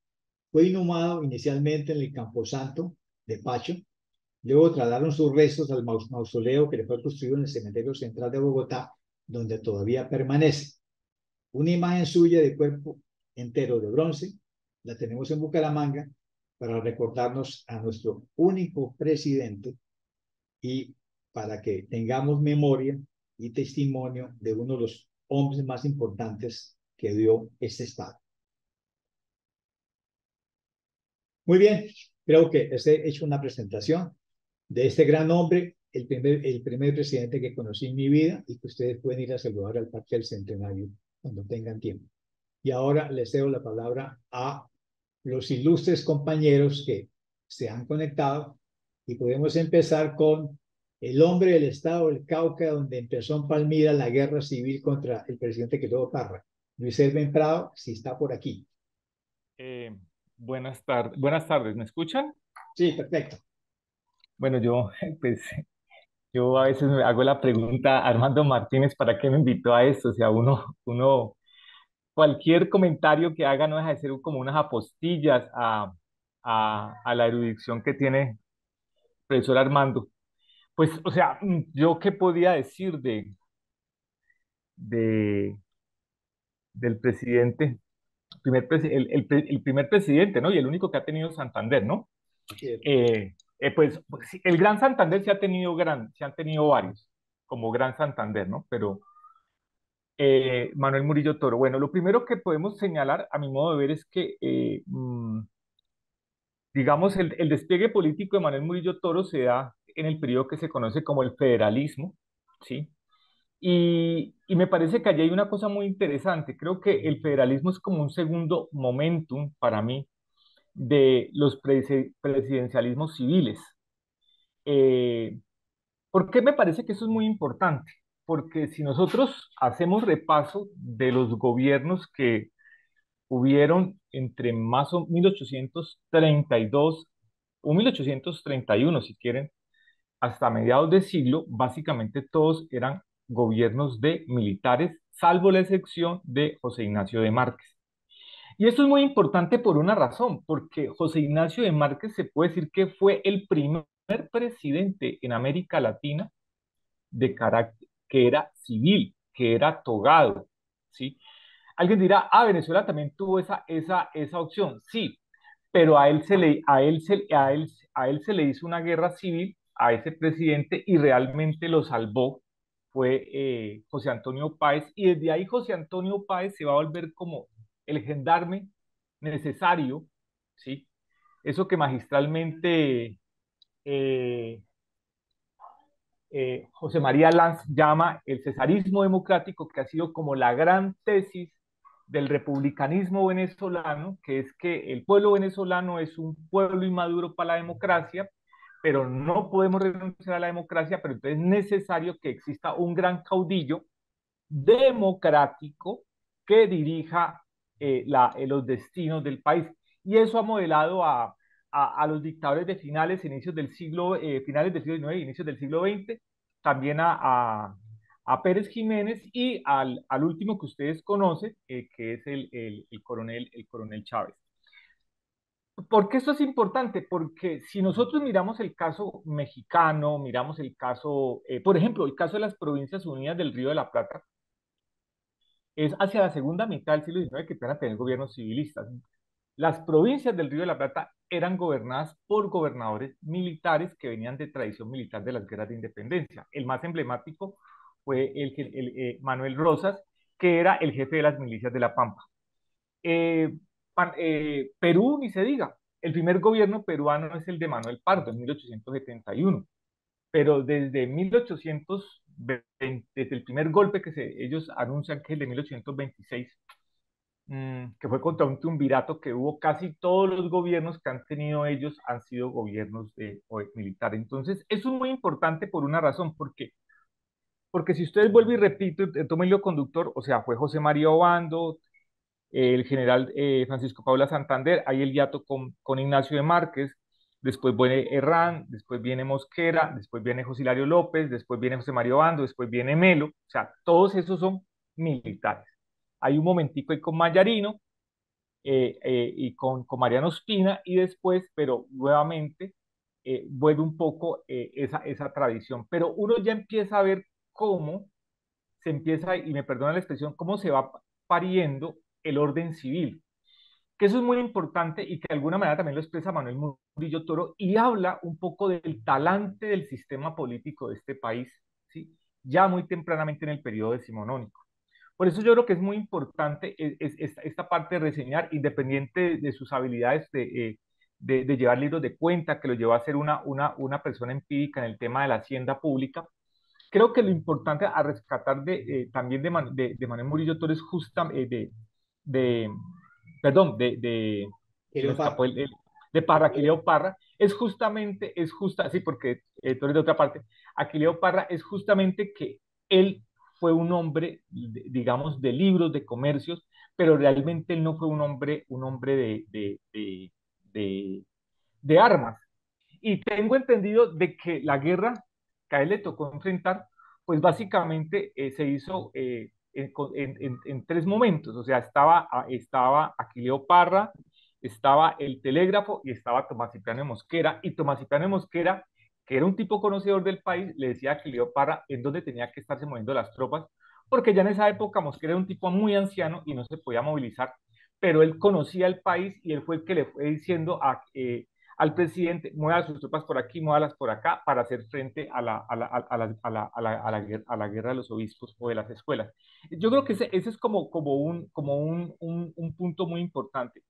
Speaker 2: Fue inhumado inicialmente en el Camposanto de Pacho. Luego trasladaron sus restos al mausoleo que le fue construido en el cementerio central de Bogotá, donde todavía permanece. Una imagen suya de cuerpo entero de bronce la tenemos en Bucaramanga para recordarnos a nuestro único presidente y para que tengamos memoria y testimonio de uno de los hombres más importantes que dio este Estado. Muy bien, creo que he hecho una presentación de este gran hombre, el primer presidente que conocí en mi vida y que ustedes pueden ir a saludar al Parque del Centenario cuando tengan tiempo. Y ahora les cedo la palabra a los ilustres compañeros que se han conectado y podemos empezar con el hombre del estado del Cauca, donde empezó en Palmira la guerra civil contra el presidente Quevedo Parra. Luis Elben Prado, si está por aquí.
Speaker 3: Eh, buenas tardes, ¿me escuchan?
Speaker 2: Sí, perfecto.
Speaker 3: Bueno, pues, yo a veces me hago la pregunta, Armando Martínez, ¿para qué me invitó a esto? O sea, cualquier comentario que haga no deja de ser como unas apostillas a la erudición que tiene el profesor Armando. Pues, o sea, yo qué podía decir de, del presidente, el primer presidente, ¿no? Y el único que ha tenido Santander, ¿no? Pues sí, el Gran Santander se han tenido varios, como Gran Santander, ¿no? Pero Manuel Murillo Toro, bueno, lo primero que podemos señalar, a mi modo de ver, es que, digamos, el despliegue político de Manuel Murillo Toro se da en el periodo que se conoce como el federalismo, ¿sí? Y me parece que allí hay una cosa muy interesante. Creo que el federalismo es como un segundo momentum para mí de los presidencialismos civiles. Eh, ¿Por qué me parece que eso es muy importante? Porque si nosotros hacemos repaso de los gobiernos que hubieron entre más o 1832 o 1831, si quieren, hasta mediados de siglo, básicamente todos eran gobiernos de militares, salvo la excepción de José Ignacio de Márquez. Y esto es muy importante por una razón, porque José Ignacio de Márquez se puede decir que fue el primer presidente en América Latina de carácter que era civil, que era togado, ¿sí? Alguien dirá, Venezuela también tuvo esa opción, sí, pero a él se le hizo una guerra civil a ese presidente y realmente lo salvó fue José Antonio Páez, y desde ahí José Antonio Páez se va a volver como el gendarme necesario, ¿sí? Eso que magistralmente eh, José María Lanz llama el cesarismo democrático, que ha sido como la gran tesis del republicanismo venezolano, que es que el pueblo venezolano es un pueblo inmaduro para la democracia, pero no podemos renunciar a la democracia, pero entonces es necesario que exista un gran caudillo democrático que dirija los destinos del país. Y eso ha modelado a los dictadores de finales del siglo XIX, inicios del siglo XX, también a Pérez Jiménez y al último que ustedes conocen, que es el coronel Chávez. ¿Por qué esto es importante? Porque si nosotros miramos el caso mexicano, miramos el caso, por ejemplo, el caso de las Provincias Unidas del Río de la Plata, es hacia la segunda mitad del siglo XIX que empiezan a tener gobiernos civilistas. Las provincias del Río de la Plata eran gobernadas por gobernadores militares que venían de tradición militar de las guerras de independencia. El más emblemático fue Manuel Rosas, que era el jefe de las milicias de la Pampa. Perú, ni se diga, el primer gobierno peruano es el de Manuel Pardo en 1871, pero desde 1800 desde el primer golpe que ellos anuncian, que es el de 1826, que fue contra un triunvirato que hubo. Casi todos los gobiernos que han tenido ellos han sido gobiernos militares. Entonces, eso es muy importante por una razón, porque si ustedes vuelven y repito, tomen el hilo conductor, o sea, fue José María Obando, el general Francisco Paula Santander, ahí el hiato con Ignacio de Márquez, después viene Herrán, después viene Mosquera, después viene José Hilario López, después viene José María Obando, después viene Melo, o sea, todos esos son militares. Hay un momentico ahí con Mayarino y con Mariano Ospina, y después, pero nuevamente, vuelve un poco esa tradición. Pero uno ya empieza a ver cómo se empieza, y me perdona la expresión, cómo se va pariendo el orden civil, que eso es muy importante y que de alguna manera también lo expresa Manuel Murillo Toro y habla un poco del talante del sistema político de este país, ¿sí? Ya muy tempranamente en el periodo decimonónico. Por eso yo creo que es muy importante esta parte de reseñar, independiente de sus habilidades de llevar libros de cuenta, que lo llevó a ser una persona empírica en el tema de la hacienda pública. Creo que lo importante a rescatar también de Manuel Murillo Toro es de, perdón, se me
Speaker 2: Leopard.
Speaker 3: escapó de Parra, Aquileo Parra, sí, porque tú eres de otra parte, Aquileo Parra es justamente que él fue un hombre, digamos, de libros, de comercios, pero realmente él no fue un hombre de, de armas. Y tengo entendido de que la guerra que a él le tocó enfrentar, pues básicamente se hizo en tres momentos. O sea, estaba Aquileo Parra, estaba el telégrafo y estaba Tomás Cipriano de Mosquera. Y Tomás Cipriano de Mosquera, que era un tipo conocedor del país, le decía a Aquileo Parra en dónde tenía que estarse moviendo las tropas, porque ya en esa época Mosquera era un tipo muy anciano y no se podía movilizar, pero él conocía el país y él fue el que le fue diciendo al presidente: mueva sus tropas por aquí, muévalas por acá, para hacer frente a la guerra de los obispos o de las escuelas. Yo creo que ese es como un punto muy importante.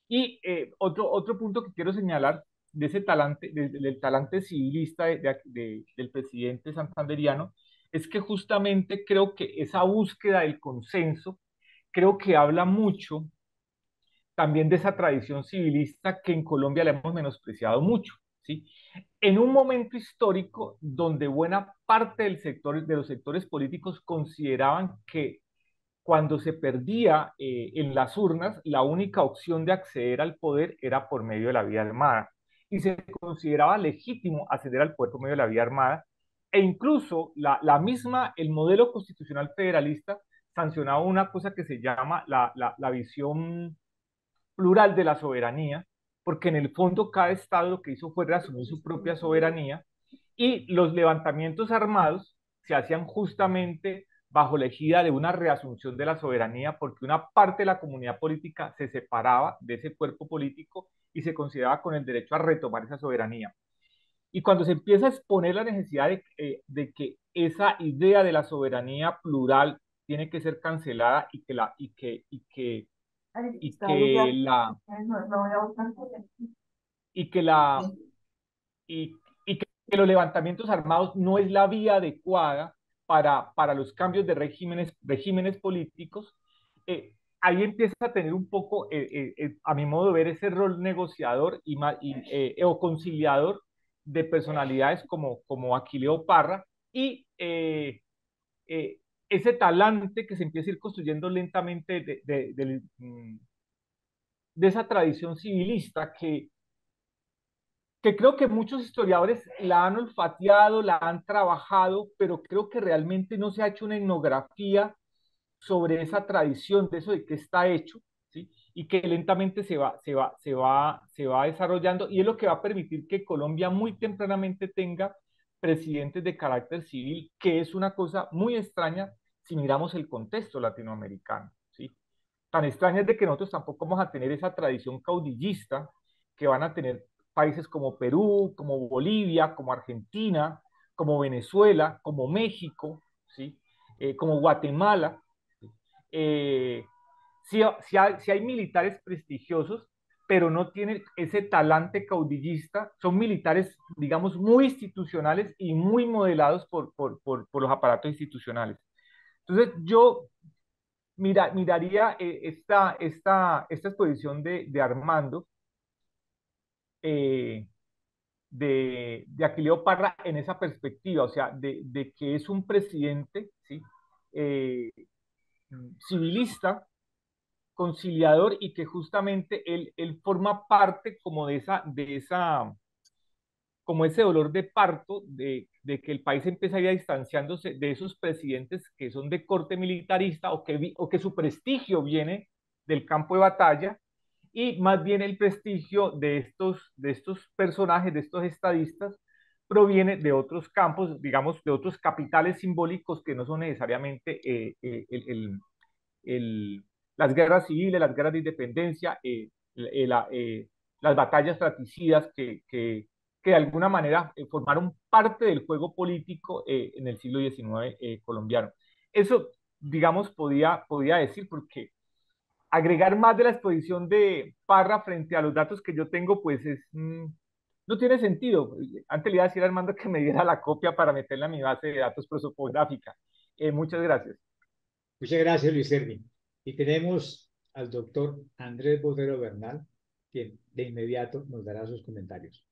Speaker 3: Y otro punto que quiero señalar de ese talante, del talante civilista del presidente santanderiano, es que justamente creo que esa búsqueda del consenso, creo que habla mucho también de esa tradición civilista que en Colombia la hemos menospreciado mucho, ¿sí? En un momento histórico donde buena parte de los sectores políticos consideraban que cuando se perdía en las urnas, la única opción de acceder al poder era por medio de la vía armada, y se consideraba legítimo acceder al poder por medio de la vía armada, e incluso el modelo constitucional federalista sancionaba una cosa que se llama la visión plural de la soberanía, porque en el fondo cada estado lo que hizo fue reasumir su propia soberanía, y los levantamientos armados se hacían justamente bajo la ejida de una reasunción de la soberanía, porque una parte de la comunidad política se separaba de ese cuerpo político y se consideraba con el derecho a retomar esa soberanía. Y cuando se empieza a exponer la necesidad de que esa idea de la soberanía plural tiene que ser cancelada y que la y que la y que los levantamientos armados no es la vía adecuada para los cambios de regímenes políticos. Ahí empieza a tener un poco, a mi modo de ver, ese rol negociador o conciliador de personalidades como Aquileo Parra, y eh, ese talante que se empieza a ir construyendo lentamente de esa tradición civilista que creo que muchos historiadores la han olfateado, la han trabajado, pero creo que realmente no se ha hecho una etnografía sobre esa tradición, de eso de qué está hecho, ¿sí? Y que lentamente se va desarrollando, y es lo que va a permitir que Colombia muy tempranamente tenga presidentes de carácter civil, que es una cosa muy extraña si miramos el contexto latinoamericano, ¿sí? Tan extraña es de que nosotros tampoco vamos a tener esa tradición caudillista que van a tener países como Perú, como Bolivia, como Argentina, como Venezuela, como México, ¿sí? Como Guatemala. ¿Sí? Si hay militares prestigiosos, pero no tienen ese talante caudillista. Son militares, digamos, muy institucionales y muy modelados por los aparatos institucionales. Entonces, yo miraría esta exposición de Armando, eh, de Aquileo Parra en esa perspectiva, o sea, de que es un presidente, ¿sí? Eh, civilista, conciliador y que justamente él forma parte como como ese dolor de parto de que el país empieza a ir distanciándose de esos presidentes que son de corte militarista o que su prestigio viene del campo de batalla y más bien el prestigio de estos personajes, de estos estadistas, proviene de otros campos, digamos, de otros capitales simbólicos que no son necesariamente el, las guerras civiles, las guerras de independencia, las batallas fratricidas que de alguna manera formaron parte del juego político en el siglo XIX colombiano. Eso, digamos, podía decir porque agregar más de la exposición de Parra frente a los datos que yo tengo, pues no tiene sentido. Antes le iba a decir a Armando que me diera la copia para meterla a mi base de datos prosopográfica. Muchas gracias.
Speaker 2: Muchas gracias, Luis Erwin. Y tenemos al doctor Andrés Botero Bernal, quien de inmediato nos dará sus comentarios.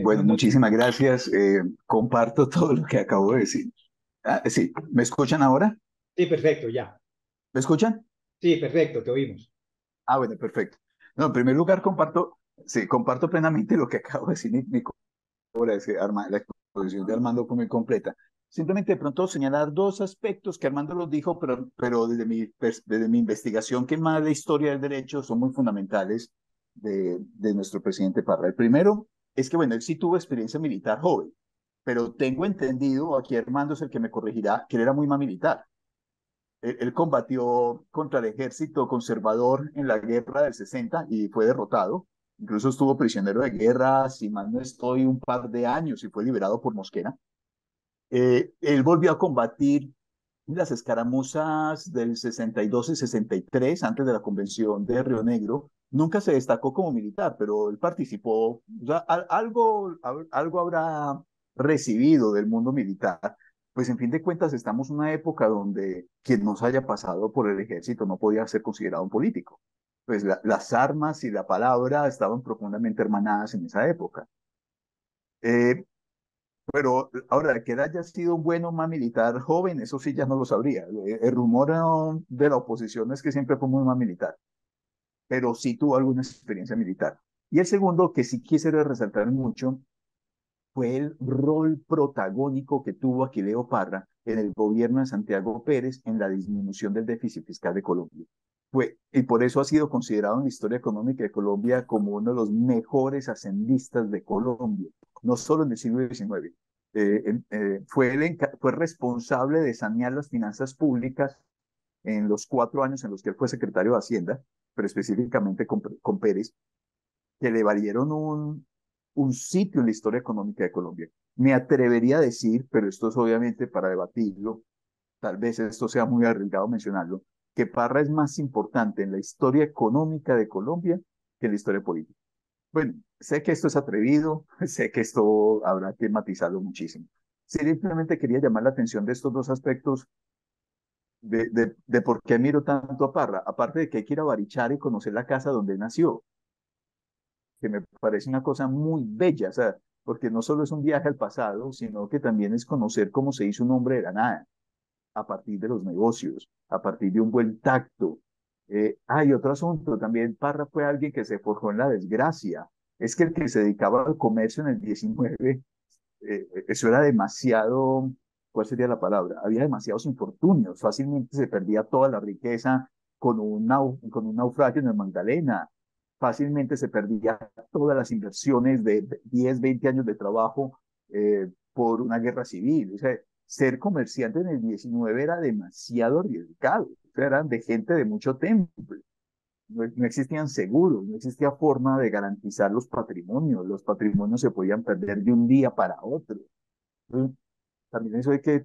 Speaker 4: Bueno, muchísimas gracias. Comparto todo lo que acabo de decir. Sí, ¿me escuchan ahora?
Speaker 2: Sí, perfecto, ya.
Speaker 4: ¿Me escuchan?
Speaker 2: Sí, perfecto, te oímos.
Speaker 4: Bueno, perfecto. No, en primer lugar, comparto plenamente lo que acabo de decir. La exposición de Armando fue muy completa. Simplemente de pronto señalar dos aspectos que Armando los dijo, pero desde mi investigación, que más de historia del derecho, son muy fundamentales de nuestro presidente Parra. El primero es que, bueno, él sí tuvo experiencia militar joven, pero tengo entendido, aquí Armando es el que me corregirá, que él era muy más militar. Él combatió contra el ejército conservador en la guerra del 60 y fue derrotado. Incluso estuvo prisionero de guerra, si mal no estoy, un par de años y fue liberado por Mosquera. Él volvió a combatir las escaramuzas del 62 y 63, antes de la convención de Río Negro. Nunca se destacó como militar, pero él participó, o sea, algo habrá recibido del mundo militar. Pues en fin de cuentas estamos en una época donde quien no se haya pasado por el ejército no podía ser considerado un político. Pues las armas y la palabra estaban profundamente hermanadas en esa época. Eh, pero ahora, que él haya sido un bueno más militar joven, eso sí ya no lo sabría. El rumor de la oposición es que siempre fue muy más militar, pero sí tuvo alguna experiencia militar. Y el segundo, que sí quisiera resaltar mucho, fue el rol protagónico que tuvo Aquileo Parra en el gobierno de Santiago Pérez en la disminución del déficit fiscal de Colombia. Y por eso ha sido considerado en la historia económica de Colombia como uno de los mejores hacendistas de Colombia, no solo en el siglo XIX. Fue responsable de sanear las finanzas públicas en los 4 años en los que él fue secretario de Hacienda, pero específicamente con Pérez, que le valieron un sitio en la historia económica de Colombia. Me atrevería a decir, pero esto es obviamente para debatirlo, tal vez esto sea muy arriesgado mencionarlo, que Parra es más importante en la historia económica de Colombia que en la historia política. Bueno, sé que esto es atrevido, sé que esto habrá que matizarlo muchísimo. Simplemente quería llamar la atención de estos dos aspectos de por qué miro tanto a Parra, aparte de que hay que ir a Barichara y conocer la casa donde él nació, que me parece una cosa muy bella, o sea, porque no solo es un viaje al pasado, sino que también es conocer cómo se hizo un hombre de la nada, a partir de los negocios, a partir de un buen tacto. Hay otro asunto, también Parra fue alguien que se forjó en la desgracia. Es que el que se dedicaba al comercio en el 19, eso era demasiado, ¿cuál sería la palabra? Había demasiados infortunios, fácilmente se perdía toda la riqueza con un naufragio en el Magdalena, fácilmente se perdía todas las inversiones de 10, 20 años de trabajo por una guerra civil. O sea, ser comerciante en el 19 era demasiado arriesgado. O sea, eran de gente de mucho temple. No existían seguros, no existía forma de garantizar los patrimonios. Los patrimonios se podían perder de un día para otro. Entonces, también eso hay que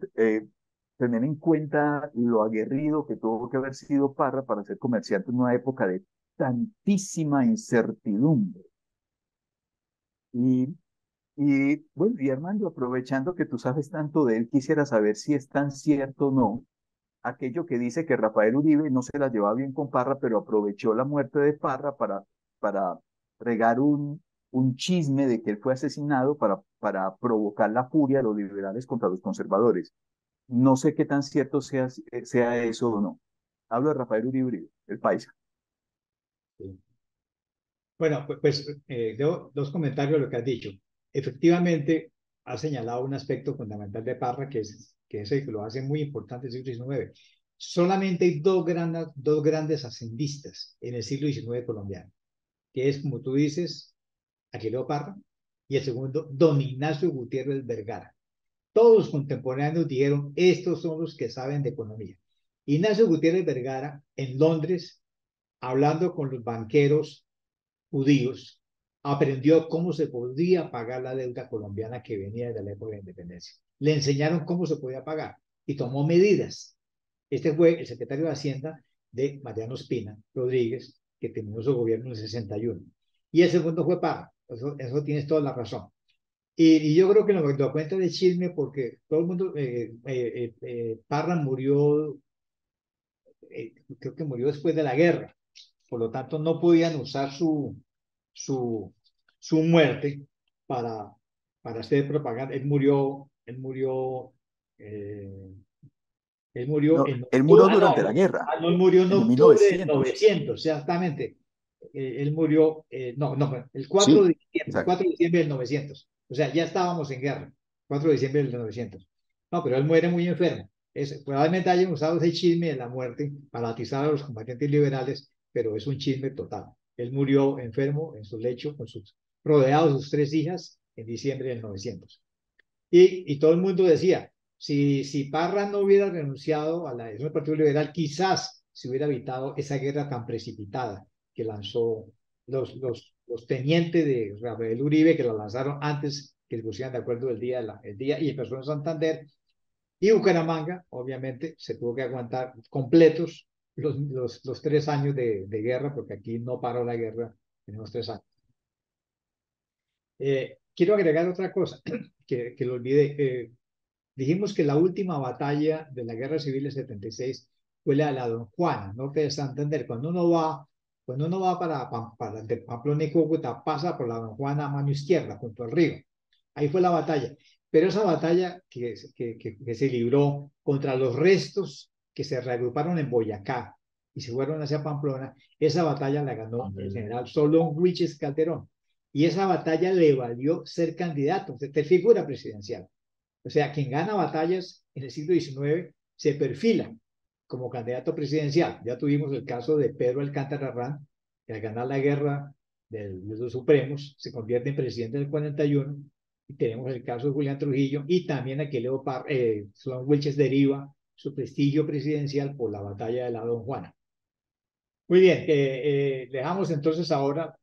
Speaker 4: tener en cuenta lo aguerrido que tuvo que haber sido Parra para ser comerciante en una época de tantísima incertidumbre. Y, bueno, y Armando, aprovechando que tú sabes tanto de él, quisiera saber si es tan cierto o no aquello que dice que Rafael Uribe no se la llevaba bien con Parra, pero aprovechó la muerte de Parra para regar un chisme de que él fue asesinado para provocar la furia de los liberales contra los conservadores. No sé qué tan cierto sea eso o no. Hablo de Rafael Uribe Uribe, el paisa.
Speaker 2: Sí. Bueno, dos comentarios a lo que has dicho. Efectivamente, ha señalado un aspecto fundamental de Parra, que es el que lo hace muy importante en el siglo XIX. Solamente hay dos grandes ascendistas en el siglo XIX colombiano, que es, como tú dices, Aquileo Parra, y el segundo, don Ignacio Gutiérrez Vergara. Todos los contemporáneos dijeron, estos son los que saben de economía. Ignacio Gutiérrez Vergara, en Londres, hablando con los banqueros judíos, aprendió cómo se podía pagar la deuda colombiana que venía de la época de la independencia. Le enseñaron cómo se podía pagar y tomó medidas. Este fue el secretario de Hacienda de Mariano Espina Rodríguez, que terminó su gobierno en el 61. Y el segundo fue Parra. Eso tienes toda la razón. Y yo creo que lo cuenta de chisme porque todo el mundo, Parra murió, creo que murió después de la guerra, por lo tanto no podían usar su, su muerte para, para hacer propaganda. Eh, él murió
Speaker 4: No,
Speaker 2: en
Speaker 4: él
Speaker 2: octubre,
Speaker 4: murió durante la guerra,
Speaker 2: no, él murió en
Speaker 4: en
Speaker 2: octubre del
Speaker 4: 1900.
Speaker 2: 900, exactamente. Él murió, el 4 de
Speaker 4: Sí,
Speaker 2: diciembre, el
Speaker 4: exacto.
Speaker 2: 4 de diciembre del 900. O sea, ya estábamos en guerra, 4 de diciembre del 900. No, pero él muere muy enfermo. Probablemente hayan usado ese chisme de la muerte para atizar a los combatientes liberales, pero es un chisme total. Él murió enfermo en su lecho, rodeado de sus tres hijas, en diciembre del 900. Y todo el mundo decía, si Parra no hubiera renunciado a la elección del Partido Liberal, quizás se hubiera evitado esa guerra tan precipitada que lanzó los tenientes de Rafael Uribe, que la lanzaron antes que se pusieran de acuerdo el día y empezó en Santander. Y Bucaramanga, obviamente, se tuvo que aguantar completos los 3 años de guerra, porque aquí no paró la guerra en los 3 años. Quiero agregar otra cosa que lo olvidé. Dijimos que la última batalla de la Guerra Civil del 76 fue la de la Don Juana, norte de Santander. Cuando uno va para de Pamplona y Cúcuta, pasa por la Don Juana a mano izquierda, junto al río. Ahí fue la batalla. Pero esa batalla que se libró contra los restos que se reagruparon en Boyacá y se fueron hacia Pamplona, esa batalla la ganó el general Solón Huiches Calderón. Y esa batalla le valió ser candidato, ser figura presidencial. O sea, quien gana batallas en el siglo XIX se perfila como candidato presidencial. Ya tuvimos el caso de Pedro Alcántara Ranz, que al ganar la guerra de los Supremos se convierte en presidente en el 41. Y tenemos el caso de Julián Trujillo y también aquí Solón Wilches deriva su prestigio presidencial por la batalla de la Don Juana. Muy bien, dejamos entonces ahora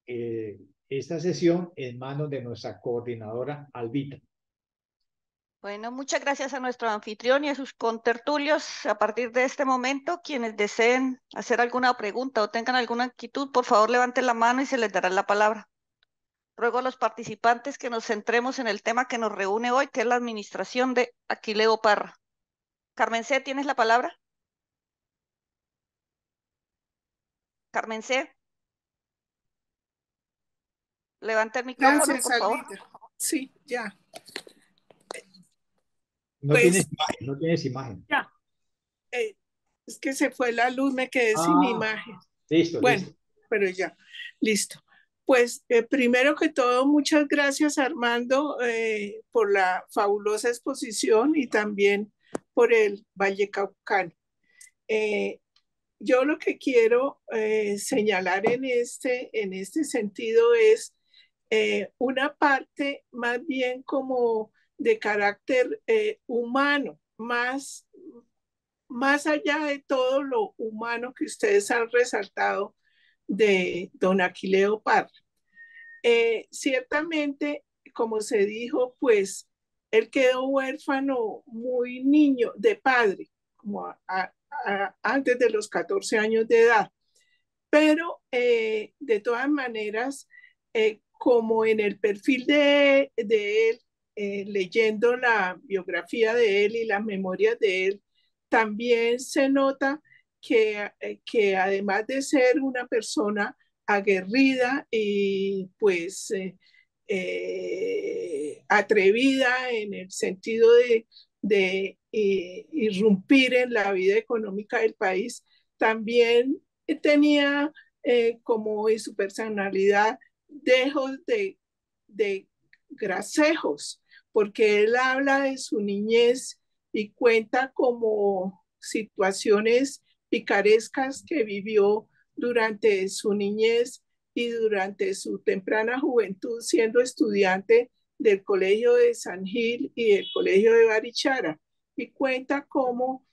Speaker 2: esta sesión en manos de nuestra coordinadora Albita.
Speaker 1: Bueno, muchas gracias a nuestro anfitrión y a sus contertulios. A partir de este momento, quienes deseen hacer alguna pregunta o tengan alguna inquietud, por favor levanten la mano y se les dará la palabra. Ruego a los participantes que nos centremos en el tema que nos reúne hoy, que es la administración de Aquileo Parra. Carmen C., ¿tienes la palabra? Carmen C., levanta el micrófono,
Speaker 5: Gracias,
Speaker 1: por favor.
Speaker 5: Albita. Sí, ya.
Speaker 2: No tienes
Speaker 5: Pues
Speaker 2: imagen, no tienes imagen.
Speaker 5: ya. Es que se fue la luz, me quedé sin imagen.
Speaker 2: Listo,
Speaker 5: Bueno,
Speaker 2: listo.
Speaker 5: pero ya, listo. Pues primero que todo, muchas gracias Armando por la fabulosa exposición y también por el Vallecaucano. Yo lo que quiero señalar en este sentido es una parte más bien como de carácter humano, más allá de todo lo humano que ustedes han resaltado de don Aquileo Parra. Ciertamente, como se dijo, pues él quedó huérfano muy niño, de padre, como antes de los 14 años de edad. Pero de todas maneras, como en el perfil de él, leyendo la biografía de él y las memorias de él, también se nota que además de ser una persona aguerrida y pues atrevida en el sentido de irrumpir en la vida económica del país, también tenía como en su personalidad dejos de grasejos, porque él habla de su niñez y cuenta como situaciones picarescas que vivió durante su niñez y durante su temprana juventud siendo estudiante del Colegio de San Gil y del Colegio de Barichara. Y cuenta cómo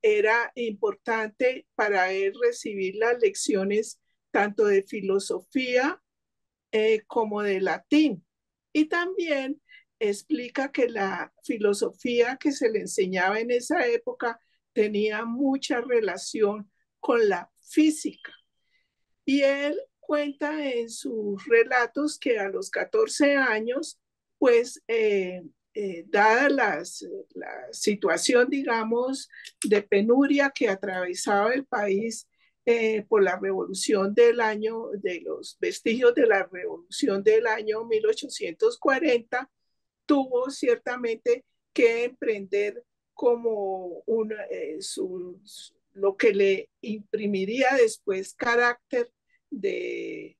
Speaker 5: era importante para él recibir las lecciones tanto de filosofía como de latín. Y también explica que la filosofía que se le enseñaba en esa época tenía mucha relación con la física. Y él cuenta en sus relatos que a los 14 años, pues, dada la situación, digamos, de penuria que atravesaba el país por la revolución del año, de los vestigios de la revolución del año 1840, tuvo ciertamente que emprender como lo que le imprimiría después carácter de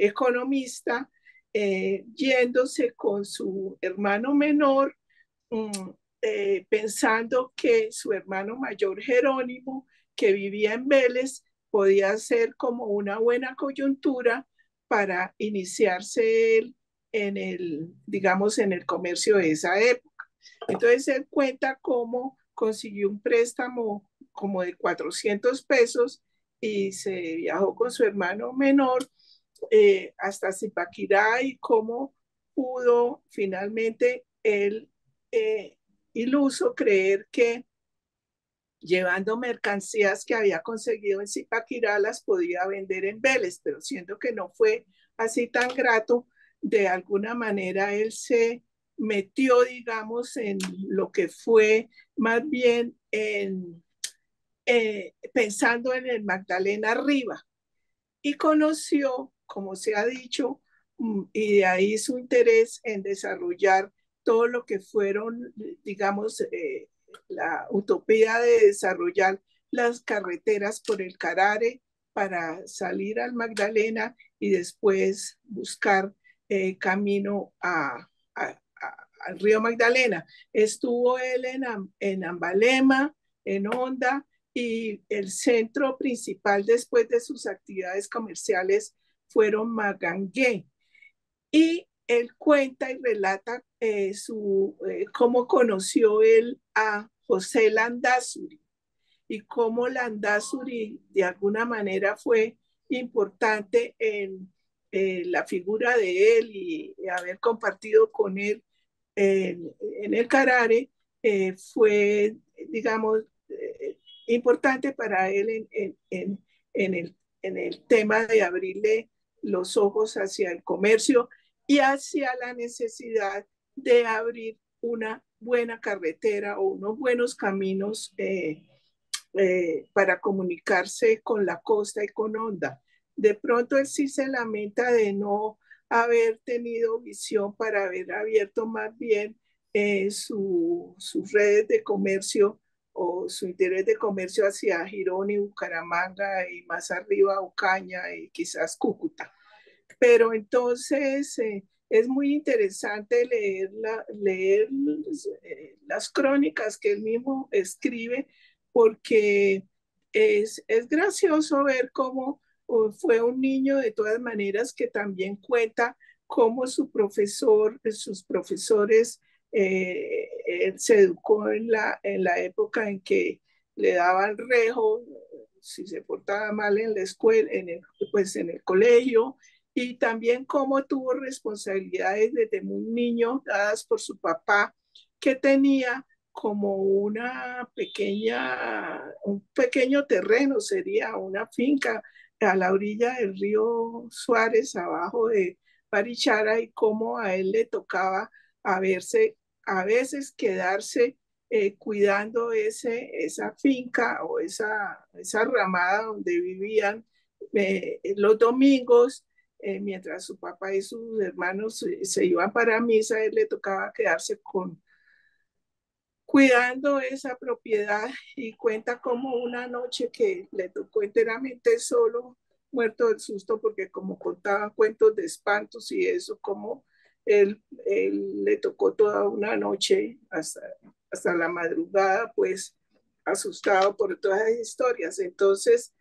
Speaker 5: economista, yéndose con su hermano menor, pensando que su hermano mayor Jerónimo, que vivía en Vélez, podía ser como una buena coyuntura para iniciarse él en el, digamos, en el comercio de esa época. Entonces él cuenta cómo consiguió un préstamo como de 400 pesos y se viajó con su hermano menor hasta Zipaquirá y cómo pudo finalmente él iluso creer que llevando mercancías que había conseguido en Zipaquirá las podía vender en Vélez, pero siendo que no fue así tan grato, de alguna manera él se metió, digamos, en lo que fue más bien pensando en el Magdalena Riva y conoció, como se ha dicho, y de ahí su interés en desarrollar todo lo que fueron, digamos, la utopía de desarrollar las carreteras por el Carare para salir al Magdalena y después buscar camino al río Magdalena. Estuvo él en Ambalema, en Honda, y el centro principal después de sus actividades comerciales fueron Magangué. Y él cuenta y relata cómo conoció él a José Landázuri y cómo Landázuri de alguna manera fue importante en la figura de él y haber compartido con él en el Carare fue, digamos, importante para él en el tema de abrirle los ojos hacia el comercio y hacia la necesidad de abrir una buena carretera o unos buenos caminos para comunicarse con la costa y con Honda. De pronto él sí se lamenta de no haber tenido visión para haber abierto más bien sus redes de comercio o su interés de comercio hacia Girón y Bucaramanga y más arriba Ocaña y quizás Cúcuta. Pero entonces es muy interesante leer las crónicas que él mismo escribe porque es gracioso ver cómo fue un niño de todas maneras que también cuenta cómo sus profesores, él se educó en la época en que le daban rejo si se portaba mal en la escuela, pues en el colegio, y también cómo tuvo responsabilidades desde muy niño dadas por su papá, que tenía como un pequeño terreno, sería una finca a la orilla del río Suárez, abajo de Barichara, y cómo a él le tocaba a veces quedarse cuidando esa finca o esa ramada donde vivían los domingos, mientras su papá y sus hermanos se iban para misa. A él le tocaba quedarse cuidando esa propiedad, y cuenta como una noche que le tocó enteramente solo, muerto del susto, porque como contaba cuentos de espantos y eso, como él le tocó toda una noche hasta la madrugada, pues asustado por todas las historias. Entonces,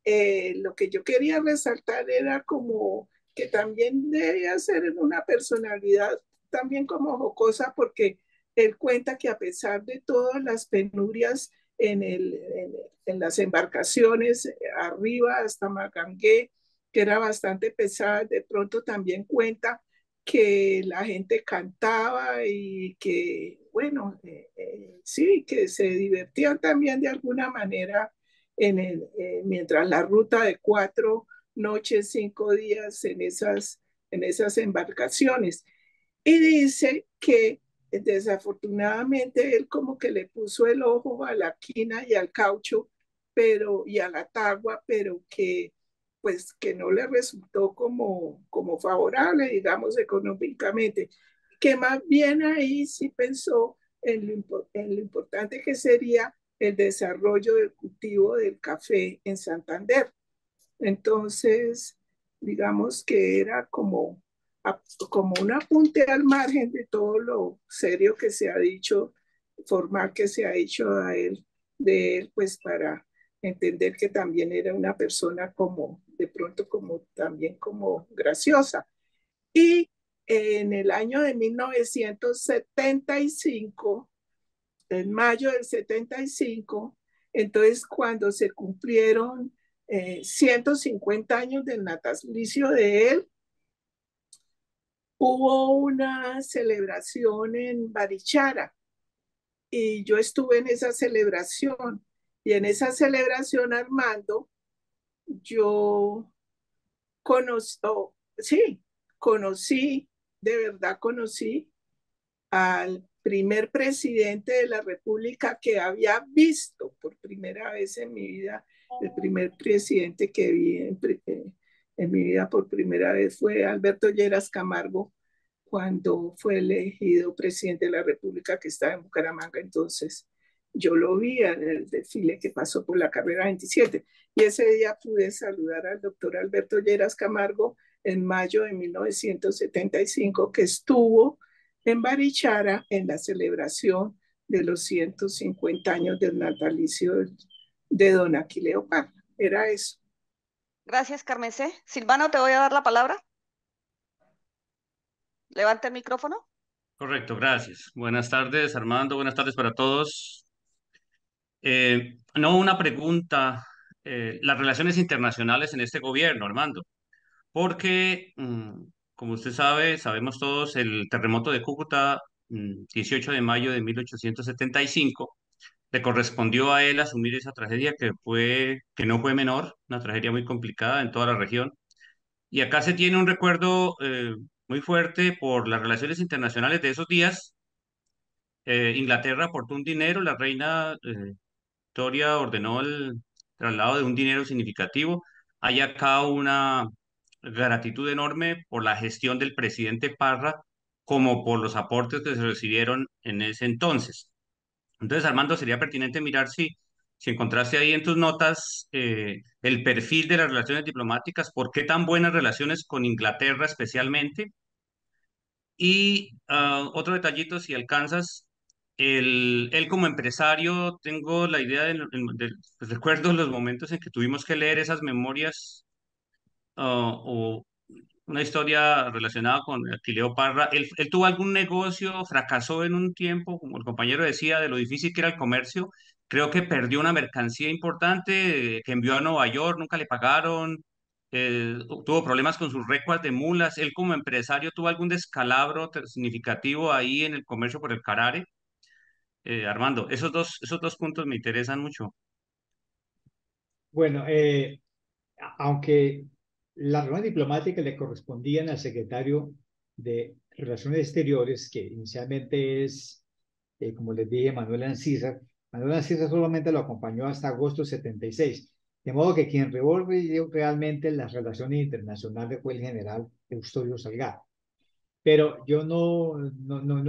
Speaker 5: lo que yo quería resaltar era como que también debía ser una personalidad también como jocosa, porque él cuenta que a pesar de todas las penurias en las embarcaciones, arriba hasta Magangué, que era bastante pesada, de pronto también cuenta que la gente cantaba y que, bueno, sí, que se divertían también de alguna manera mientras la ruta de 4 noches, 5 días en esas embarcaciones. Y dice que desafortunadamente él como que le puso el ojo a la quina y al caucho, y a la tagua, pero que pues que no le resultó como favorable, digamos, económicamente, que más bien ahí sí pensó en lo importante que sería el desarrollo del cultivo del café en Santander. Entonces, digamos que era como un apunte al margen de todo lo serio que se ha dicho, formal que se ha dicho de él, pues para entender que también era una persona como, de pronto como también como graciosa. Y en el año de 1975, en mayo del 75, entonces cuando se cumplieron 150 años del natalicio de él, hubo una celebración en Barichara y yo estuve en esa celebración. Y en esa celebración, Armando, yo conocí, sí, conocí, de verdad conocí al primer presidente de la República que había visto por primera vez en mi vida. El primer presidente que vi en mi vida por primera vez fue Alberto Lleras Camargo, cuando fue elegido presidente de la República, que estaba en Bucaramanga. Entonces yo lo vi en el desfile que pasó por la carrera 27, y ese día pude saludar al doctor Alberto Lleras Camargo en mayo de 1975, que estuvo en Barichara en la celebración de los 150 años del natalicio de don Aquileo Parra. Era eso.
Speaker 1: Gracias, Carmen C. Silvano, te voy a dar la palabra. Levanta el micrófono.
Speaker 6: Correcto, gracias. Buenas tardes, Armando. Buenas tardes para todos. No, una pregunta. Las relaciones internacionales en este gobierno, Armando, porque, como usted sabe, sabemos todos, el terremoto de Cúcuta, 18 de mayo de 1875, le correspondió a él asumir esa tragedia que no fue menor, una tragedia muy complicada en toda la región. Y acá se tiene un recuerdo muy fuerte por las relaciones internacionales de esos días. Inglaterra aportó un dinero, la reina Victoria ordenó el traslado de un dinero significativo. Hay acá una gratitud enorme por la gestión del presidente Parra, como por los aportes que se recibieron en ese entonces. Entonces, Armando, sería pertinente mirar si encontraste ahí en tus notas el perfil de las relaciones diplomáticas, por qué tan buenas relaciones con Inglaterra especialmente. Y otro detallito, si alcanzas, él como empresario, tengo la idea pues, recuerdo los momentos en que tuvimos que leer esas memorias o una historia relacionada con Aquileo Parra. Él tuvo algún negocio, fracasó en un tiempo, como el compañero decía, de lo difícil que era el comercio. Creo que perdió una mercancía importante que envió a Nueva York, nunca le pagaron. tuvo problemas con sus recuas de mulas. Él como empresario tuvo algún descalabro significativo ahí en el comercio por el Carare. Armando, esos dos puntos me interesan mucho.
Speaker 2: Bueno, aunque las reuniones diplomáticas le correspondían al secretario de Relaciones Exteriores, que inicialmente es, como les dije, Manuel Ancísar. Manuel Ancísar solamente lo acompañó hasta agosto de 76, de modo que quien revolvió realmente las relaciones internacionales fue el general Eustorio Salgado. Pero yo no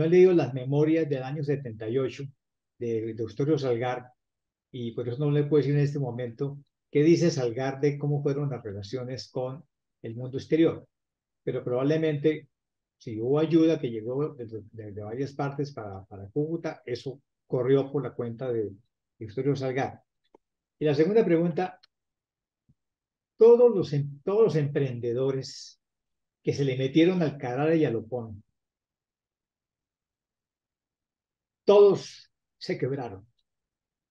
Speaker 2: he leído las memorias del año 78 de Eustorio Salgar, y por eso no le puedo decir en este momento qué dice Salgar de cómo fueron las relaciones con el mundo exterior. Pero probablemente, si hubo ayuda que llegó de varias partes para Cúcuta, eso corrió por la cuenta de Eustorio Salgar. Y la segunda pregunta, todos los emprendedores que se le metieron al Carara y al Opón, todos se quebraron,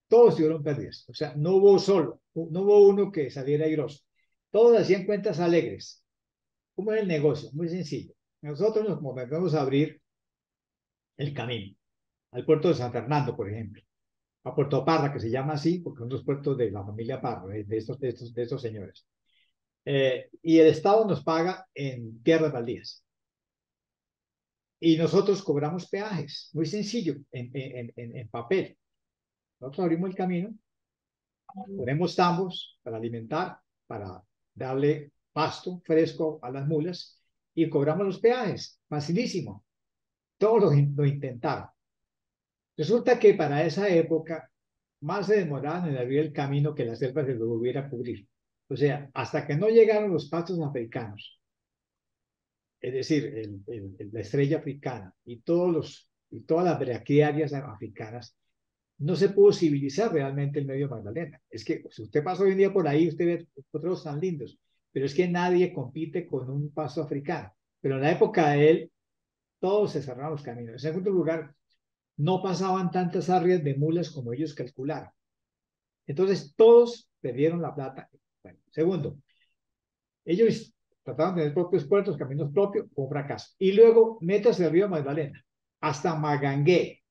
Speaker 2: todos tuvieron pérdidas. O sea, no hubo uno que saliera airoso. Todos hacían cuentas alegres. ¿Cómo es el negocio? Muy sencillo. Nosotros nos comenzamos a abrir el camino al puerto de San Fernando, por ejemplo, a Puerto Parra, que se llama así porque son los puertos de la familia Parra, de estos señores. Y el Estado nos paga en tierras baldías. Y nosotros cobramos peajes, muy sencillo, en papel. Nosotros abrimos el camino, ponemos tambos para alimentar, para darle pasto fresco a las mulas y cobramos los peajes. Facilísimo. Todos lo intentaron. Resulta que para esa época más se demoraban en abrir el camino que la selva se lo volviera a cubrir. O sea, hasta que no llegaron los pastos africanos, es decir, la estrella africana y todas las braquiarias africanas, no se pudo civilizar realmente el medio Magdalena. Es que si usted pasa hoy en día por ahí, usted ve otros tan lindos, pero es que nadie compite con un pasto africano. Pero en la época de él, todos se cerraron los caminos. En segundo lugar, no pasaban tantas arrias de mulas como ellos calcularon. Entonces, todos perdieron la plata. Bueno, segundo, ellos trataban de tener propios puertos, caminos propios, fue un fracaso. Y luego, métase al río Magdalena, hasta Magangué.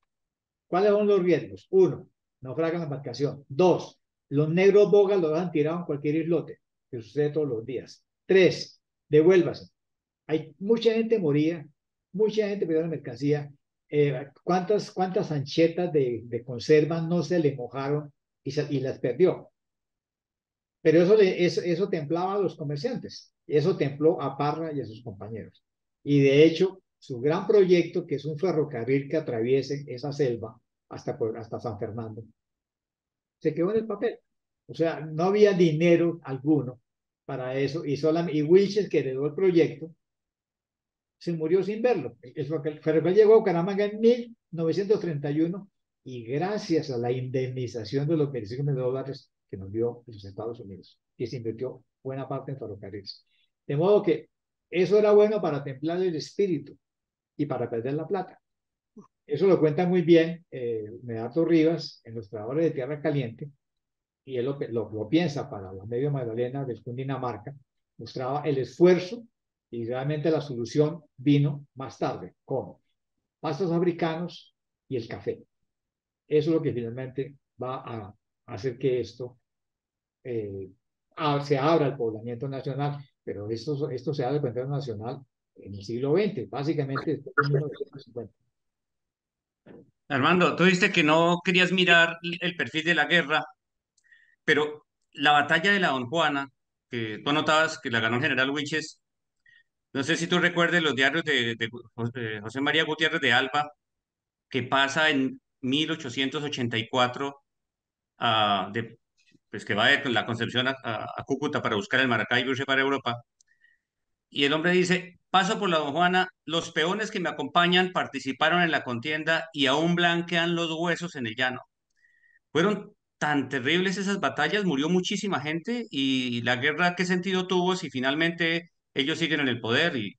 Speaker 2: ¿Cuáles son los riesgos? Uno, naufragan la embarcación. Dos, los negros bogas lo dejan tirado en cualquier islote, que sucede todos los días. Tres, devuélvase. Hay mucha gente moría, mucha gente perdió la mercancía. ¿Cuántas anchetas de conserva no se le mojaron y las perdió? Pero eso templaba a los comerciantes, eso templó a Parra y a sus compañeros. Y de hecho, su gran proyecto, que es un ferrocarril que atraviese esa selva hasta San Fernando, se quedó en el papel. O sea, no había dinero alguno para eso, y Wilches, que heredó el proyecto, se murió sin verlo. El ferrocarril llegó a Bucaramanga en 1931 y gracias a la indemnización de los $25 millones que nos dio los Estados Unidos, que se invirtió buena parte en ferrocarriles. De modo que eso era bueno para templar el espíritu y para perder la plata. Eso lo cuenta muy bien Medardo Rivas en Los Trabajadores de Tierra Caliente, y él lo piensa para la medio Magdalena del Cundinamarca. Mostraba el esfuerzo y realmente la solución vino más tarde, con pastos africanos y el café. Eso es lo que finalmente va a hacer que esto se abra al poblamiento nacional, pero esto se abre al poblamiento nacional en el siglo XX, básicamente después de 1950.
Speaker 6: Armando, tú dijiste que no querías mirar el perfil de la guerra, pero la batalla de la Don Juana, que tú anotabas que la ganó el general Wiches, no sé si tú recuerdes los diarios de José María Gutiérrez de Alba, que pasa en 1884, pues que va de la Concepción a Cúcuta para buscar el Maracaibo y irse para Europa. Y el hombre dice, paso por la Don Juana, los peones que me acompañan participaron en la contienda y aún blanquean los huesos en el llano. Fueron tan terribles esas batallas, murió muchísima gente y la guerra, ¿qué sentido tuvo si finalmente ellos siguen en el poder y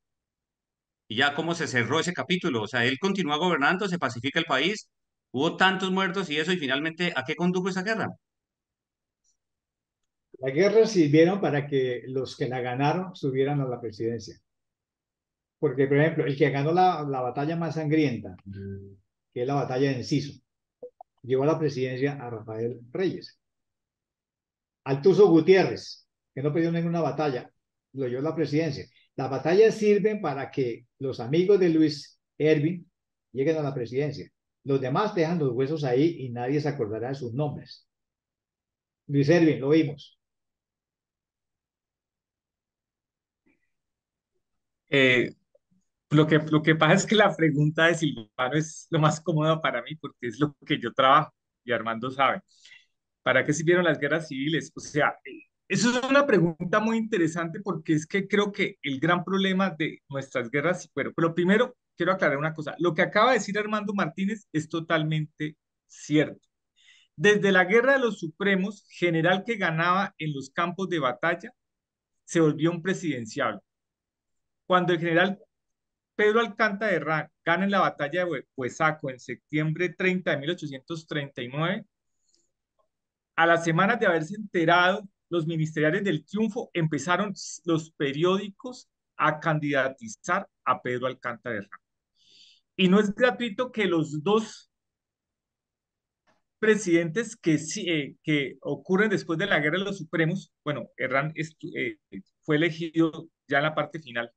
Speaker 6: ya cómo se cerró ese capítulo? O sea, él continúa gobernando, se pacifica el país, hubo tantos muertos y eso y finalmente, ¿a qué condujo esa guerra?
Speaker 2: Las guerras sirvieron para que los que la ganaron subieran a la presidencia. Porque, por ejemplo, el que ganó la batalla más sangrienta, que es la batalla de Enciso, llevó a la presidencia a Rafael Reyes. Altuso Gutiérrez, que no perdió ninguna batalla, lo llevó a la presidencia. Las batallas sirven para que los amigos de Luis Ervin lleguen a la presidencia. Los demás dejan los huesos ahí y nadie se acordará de sus nombres. Luis Ervin, lo vimos.
Speaker 3: Eh, lo que pasa es que la pregunta de Silvano es lo más cómodo para mí porque es lo que yo trabajo y Armando sabe. ¿Para qué sirvieron las guerras civiles? O sea, eso es una pregunta muy interesante porque es que creo que el gran problema de nuestras guerras, bueno, pero primero quiero aclarar una cosa. Lo que acaba de decir Armando Martínez es totalmente cierto. Desde la Guerra de los Supremos, general que ganaba en los campos de batalla se volvió un presidenciable. Cuando el general Pedro Alcántara de Herrán gana en la batalla de Huesaco en septiembre 30 de 1839, a las semanas de haberse enterado los ministeriales del triunfo, empezaron los periódicos a candidatizar a Pedro Alcántara de Herrán. Y no es gratuito que los dos presidentes que ocurren después de la Guerra de los Supremos, bueno, Herrán fue elegido ya en la parte final,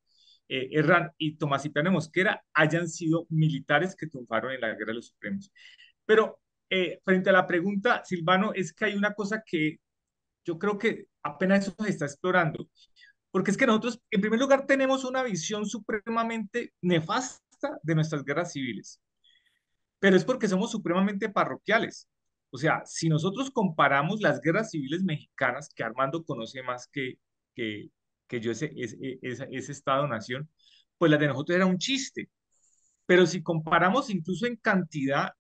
Speaker 3: Herrán y Tomás Cipriano Mosquera hayan sido militares que triunfaron en la Guerra de los Supremos. Pero frente a la pregunta, Silvano, es que hay una cosa que yo creo que apenas eso se está explorando, porque es que nosotros, en primer lugar, tenemos una visión supremamente nefasta de nuestras guerras civiles, pero es porque somos supremamente parroquiales. O sea, si nosotros comparamos las guerras civiles mexicanas, que Armando conoce más que, que yo ese Estado-nación, pues las de nosotros era un chiste. Pero si comparamos incluso en cantidad,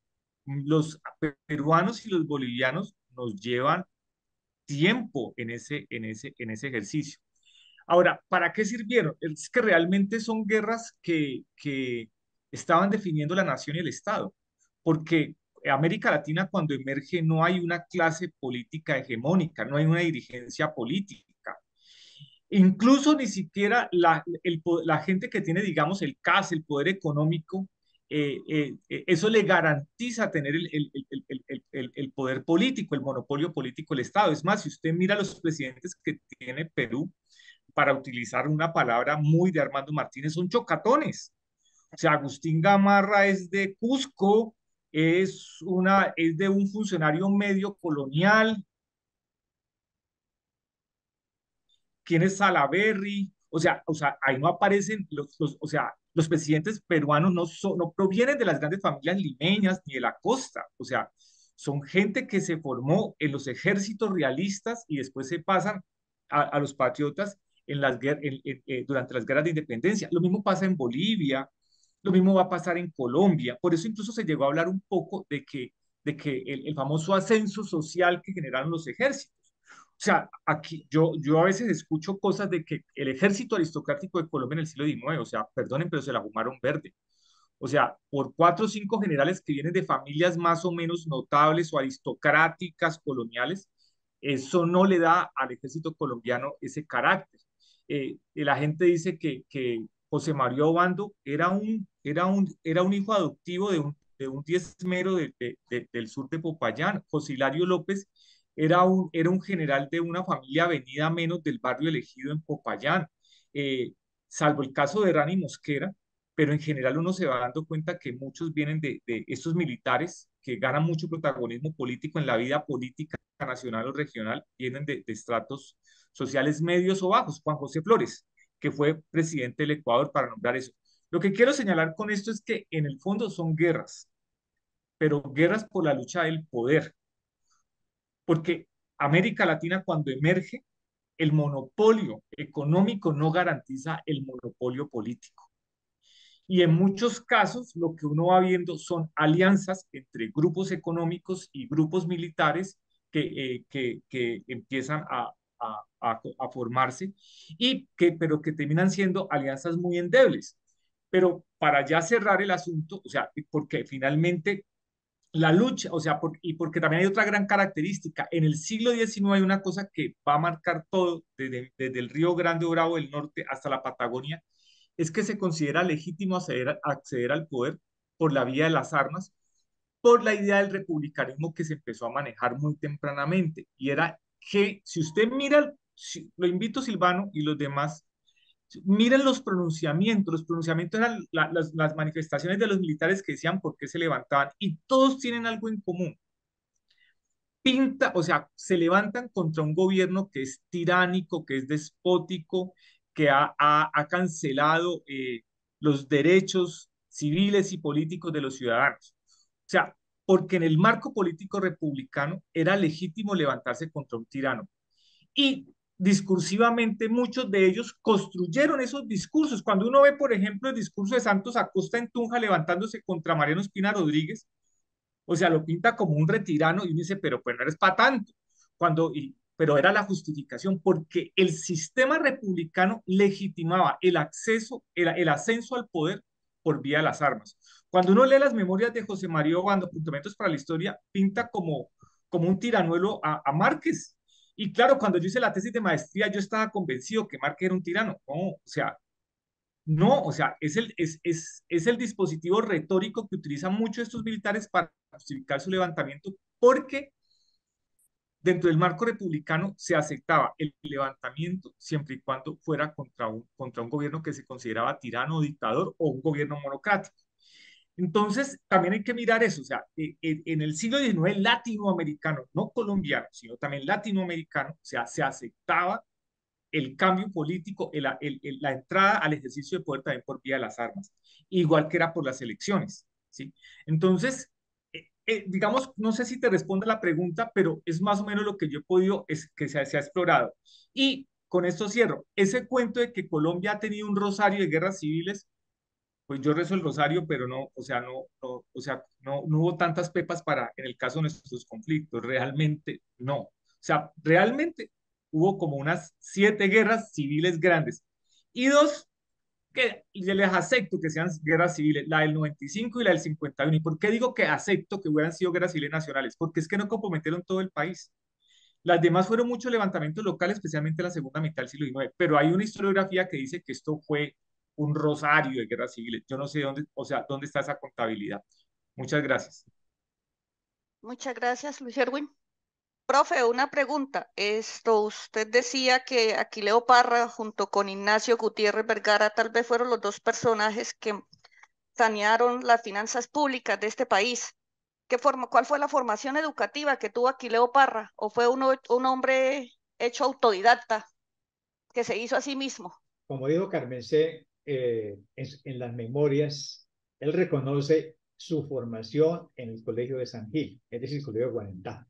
Speaker 3: los peruanos y los bolivianos nos llevan tiempo en ese ejercicio. Ahora, ¿para qué sirvieron? Es que realmente son guerras que estaban definiendo la nación y el Estado, porque América Latina cuando emerge no hay una clase política hegemónica, no hay una dirigencia política. Incluso ni siquiera la gente que tiene, digamos, el CAS, el poder económico, eso le garantiza tener el poder político, el monopolio político del Estado. Es más, si usted mira los presidentes que tiene Perú, para utilizar una palabra muy de Armando Martínez, son chocatones. O sea, Agustín Gamarra es de Cusco, es de un funcionario medio colonial. ¿Quién es Salaverry? O sea, ahí no aparecen o sea, los presidentes peruanos no provienen de las grandes familias limeñas ni de la costa. O sea, son gente que se formó en los ejércitos realistas y después se pasan a los patriotas durante las guerras de independencia. Lo mismo pasa en Bolivia, lo mismo va a pasar en Colombia. Por eso incluso se llegó a hablar un poco de que el famoso ascenso social que generaron los ejércitos. O sea, aquí yo a veces escucho cosas de que el ejército aristocrático de Colombia en el siglo XIX, o sea, perdonen, pero se la fumaron verde. O sea, por 4 o 5 generales que vienen de familias más o menos notables o aristocráticas coloniales, eso no le da al ejército colombiano ese carácter. La gente dice que José María Obando era un hijo adoptivo de un diezmero del sur de Popayán. José Hilario López era un general de una familia venida menos del barrio elegido en Popayán. Eh, Salvo el caso de Rani Mosquera, pero en general uno se va dando cuenta que muchos vienen de estos militares que ganan mucho protagonismo político en la vida política nacional o regional, vienen de estratos sociales medios o bajos. Juan José Flores, que fue presidente del Ecuador, para nombrar eso. Lo que quiero señalar con esto es que en el fondo son guerras, pero guerras por la lucha del poder, porque América Latina cuando emerge, el monopolio económico no garantiza el monopolio político. Y en muchos casos lo que uno va viendo son alianzas entre grupos económicos y grupos militares que empiezan a formarse, pero que terminan siendo alianzas muy endebles. Pero para ya cerrar el asunto, o sea, porque finalmente la lucha, o sea, y porque también hay otra gran característica. En el siglo XIX hay una cosa que va a marcar todo, desde el Río Grande o Bravo del Norte hasta la Patagonia, es que se considera legítimo acceder al poder por la vía de las armas, por la idea del republicanismo que se empezó a manejar muy tempranamente. Y era que, si usted mira, lo invito Silvano y los demás, miren los pronunciamientos eran las manifestaciones de los militares que decían por qué se levantaban y todos tienen algo en común. O sea, se levantan contra un gobierno que es tiránico, que es despótico, que ha cancelado los derechos civiles y políticos de los ciudadanos. O sea, porque en el marco político republicano era legítimo levantarse contra un tirano. Y discursivamente muchos de ellos construyeron esos discursos. Cuando uno ve, por ejemplo, el discurso de Santos Acosta en Tunja levantándose contra Mariano Espina Rodríguez, o sea, lo pinta como un retirano y dice, pero pues no eres para tanto. Pero era la justificación porque el sistema republicano legitimaba el acceso, el ascenso al poder por vía de las armas. Cuando uno lee las memorias de José María Obando, Apuntamientos para la Historia, pinta como un tiranuelo a Márquez. Y claro, cuando yo hice la tesis de maestría, yo estaba convencido que Márquez era un tirano. No, o sea, no, o sea, es el dispositivo retórico que utilizan muchos estos militares para justificar su levantamiento, porque dentro del marco republicano se aceptaba el levantamiento siempre y cuando fuera contra un gobierno que se consideraba tirano o dictador o un gobierno monocrático. Entonces, también hay que mirar eso, o sea, en el siglo XIX latinoamericano, no colombiano, sino también latinoamericano, o sea, se aceptaba el cambio político, la entrada al ejercicio de poder también por vía de las armas, igual que era por las elecciones, ¿sí? Entonces, digamos, no sé si te responde la pregunta, pero es más o menos lo que yo he podido, es que se ha explorado. Y con esto cierro, ese cuento de que Colombia ha tenido un rosario de guerras civiles, pues yo rezo el rosario, pero no, o sea, o sea, no hubo tantas pepas en el caso de nuestros conflictos, realmente no. O sea, realmente hubo como unas 7 guerras civiles grandes y 2 que yo les acepto que sean guerras civiles, la del 95 y la del 51. ¿Y por qué digo que acepto que hubieran sido guerras civiles nacionales? Porque es que no comprometieron todo el país. Las demás fueron muchos levantamientos locales, especialmente en la segunda mitad del siglo XIX, pero hay una historiografía que dice que esto fue un rosario de guerras civiles. Yo no sé dónde, o sea, dónde está esa contabilidad. Muchas gracias.
Speaker 1: Muchas gracias, Luis Erwin. Profe, una pregunta. Usted decía que Aquileo Parra junto con Ignacio Gutiérrez Vergara tal vez fueron los dos personajes que sanearon las finanzas públicas de este país. ¿Cuál fue la formación educativa que tuvo Aquileo Parra? ¿O fue un hombre hecho autodidacta que se hizo a sí mismo?
Speaker 2: Como dijo Carmen C., en las memorias, él reconoce su formación en el Colegio de San Gil, es decir, el Colegio de Guarentá,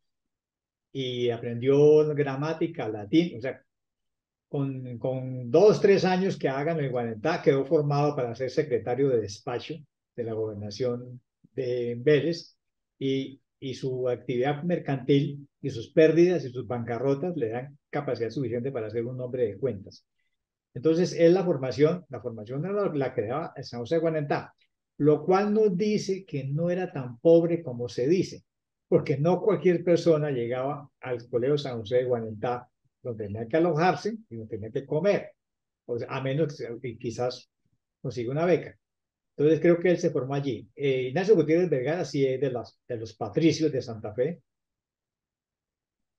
Speaker 2: y aprendió gramática, latín, o sea, con 2, 3 años que hagan el Guarentá, quedó formado para ser secretario de despacho de la gobernación de Vélez, y su actividad mercantil y sus pérdidas y sus bancarrotas le dan capacidad suficiente para ser un hombre de cuentas. Entonces, es la formación la creaba el San José de Guarentá, lo cual nos dice que no era tan pobre como se dice, porque no cualquier persona llegaba al Colegio San José de Guarentá, donde tenía que alojarse y donde tenía que comer, o sea, a menos que quizás consiga una beca. Entonces, creo que él se formó allí. Ignacio Gutiérrez Vergara sí es de los patricios de Santa Fe,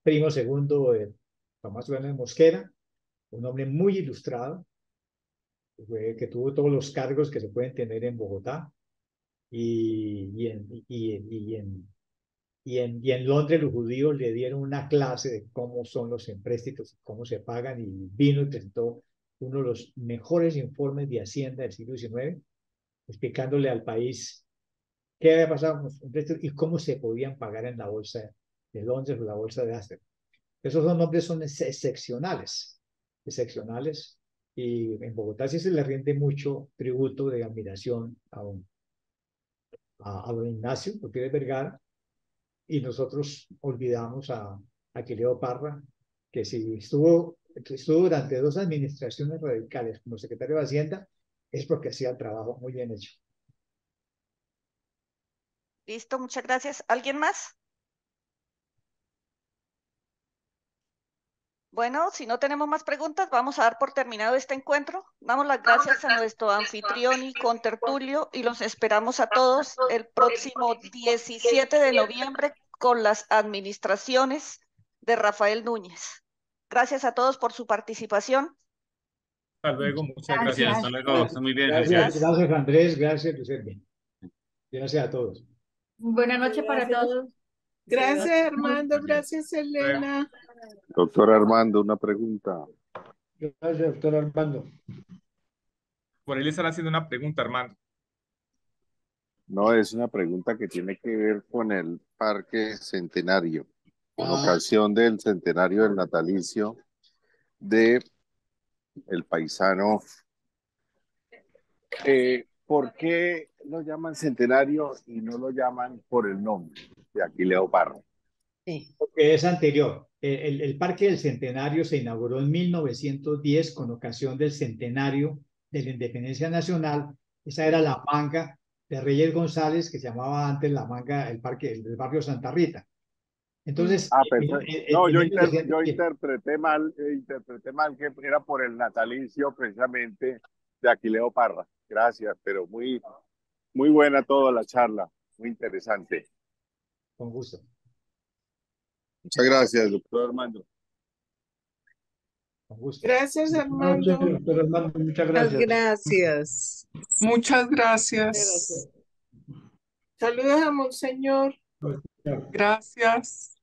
Speaker 2: primo segundo de Tomás Gómez Mosquera, un hombre muy ilustrado, que tuvo todos los cargos que se pueden tener en Bogotá, y en Londres los judíos le dieron una clase de cómo son los empréstitos, cómo se pagan, y vino y presentó uno de los mejores informes de Hacienda del siglo XIX, explicándole al país qué había pasado con los empréstitos y cómo se podían pagar en la bolsa de Londres o la bolsa de Ámsterdam. Esos dos nombres son excepcionales, excepcionales, y en Bogotá sí se le rinde mucho tributo de admiración a don Ignacio Gutiérrez Vergara, y nosotros olvidamos a Aquileo Parra, que sí estuvo durante 2 administraciones radicales como secretario de Hacienda, es porque hacía el trabajo muy bien hecho.
Speaker 1: Listo, muchas gracias. ¿Alguien más? Bueno, si no tenemos más preguntas, vamos a dar por terminado este encuentro. Damos las gracias a nuestro anfitrión y contertulio y los esperamos a todos el próximo 17 de noviembre con las administraciones de Rafael Núñez. Gracias a todos por su participación.
Speaker 3: Hasta luego, muchas
Speaker 6: Gracias,
Speaker 3: gracias.
Speaker 6: hasta luego. Está muy bien,
Speaker 2: Gracias,
Speaker 6: felicidades.
Speaker 2: gracias Andrés, gracias Luis Ervin. Gracias a todos.
Speaker 7: Buenas noches para todos.
Speaker 5: Gracias, Armando. Gracias, Elena.
Speaker 8: Doctor Armando, una pregunta.
Speaker 2: Gracias, doctor Armando.
Speaker 3: Por ahí le están haciendo una pregunta, Armando.
Speaker 8: No, es una pregunta que tiene que ver con el Parque Centenario, en ocasión del centenario del natalicio de el paisano. ¿Por qué lo llaman centenario y no lo llaman por el nombre de Aquileo Parra?
Speaker 2: Porque es anterior. El Parque del Centenario se inauguró en 1910 con ocasión del centenario de la Independencia Nacional. Esa era la manga de Reyes González, que se llamaba antes la manga, el parque del barrio Santa Rita. Entonces,
Speaker 8: no, yo
Speaker 2: 1910.
Speaker 8: interpreté mal que era por el natalicio precisamente de Aquileo Parra. Gracias, pero muy buena toda la charla, muy interesante.
Speaker 2: Con gusto.
Speaker 8: Muchas gracias, doctor Armando.
Speaker 2: Con gusto.
Speaker 5: Gracias, Armando.
Speaker 2: Doctor Armando, muchas
Speaker 9: Muchas
Speaker 2: gracias.
Speaker 9: gracias.
Speaker 5: Muchas gracias. Saludos a Monseñor.
Speaker 2: Chao.
Speaker 5: Gracias.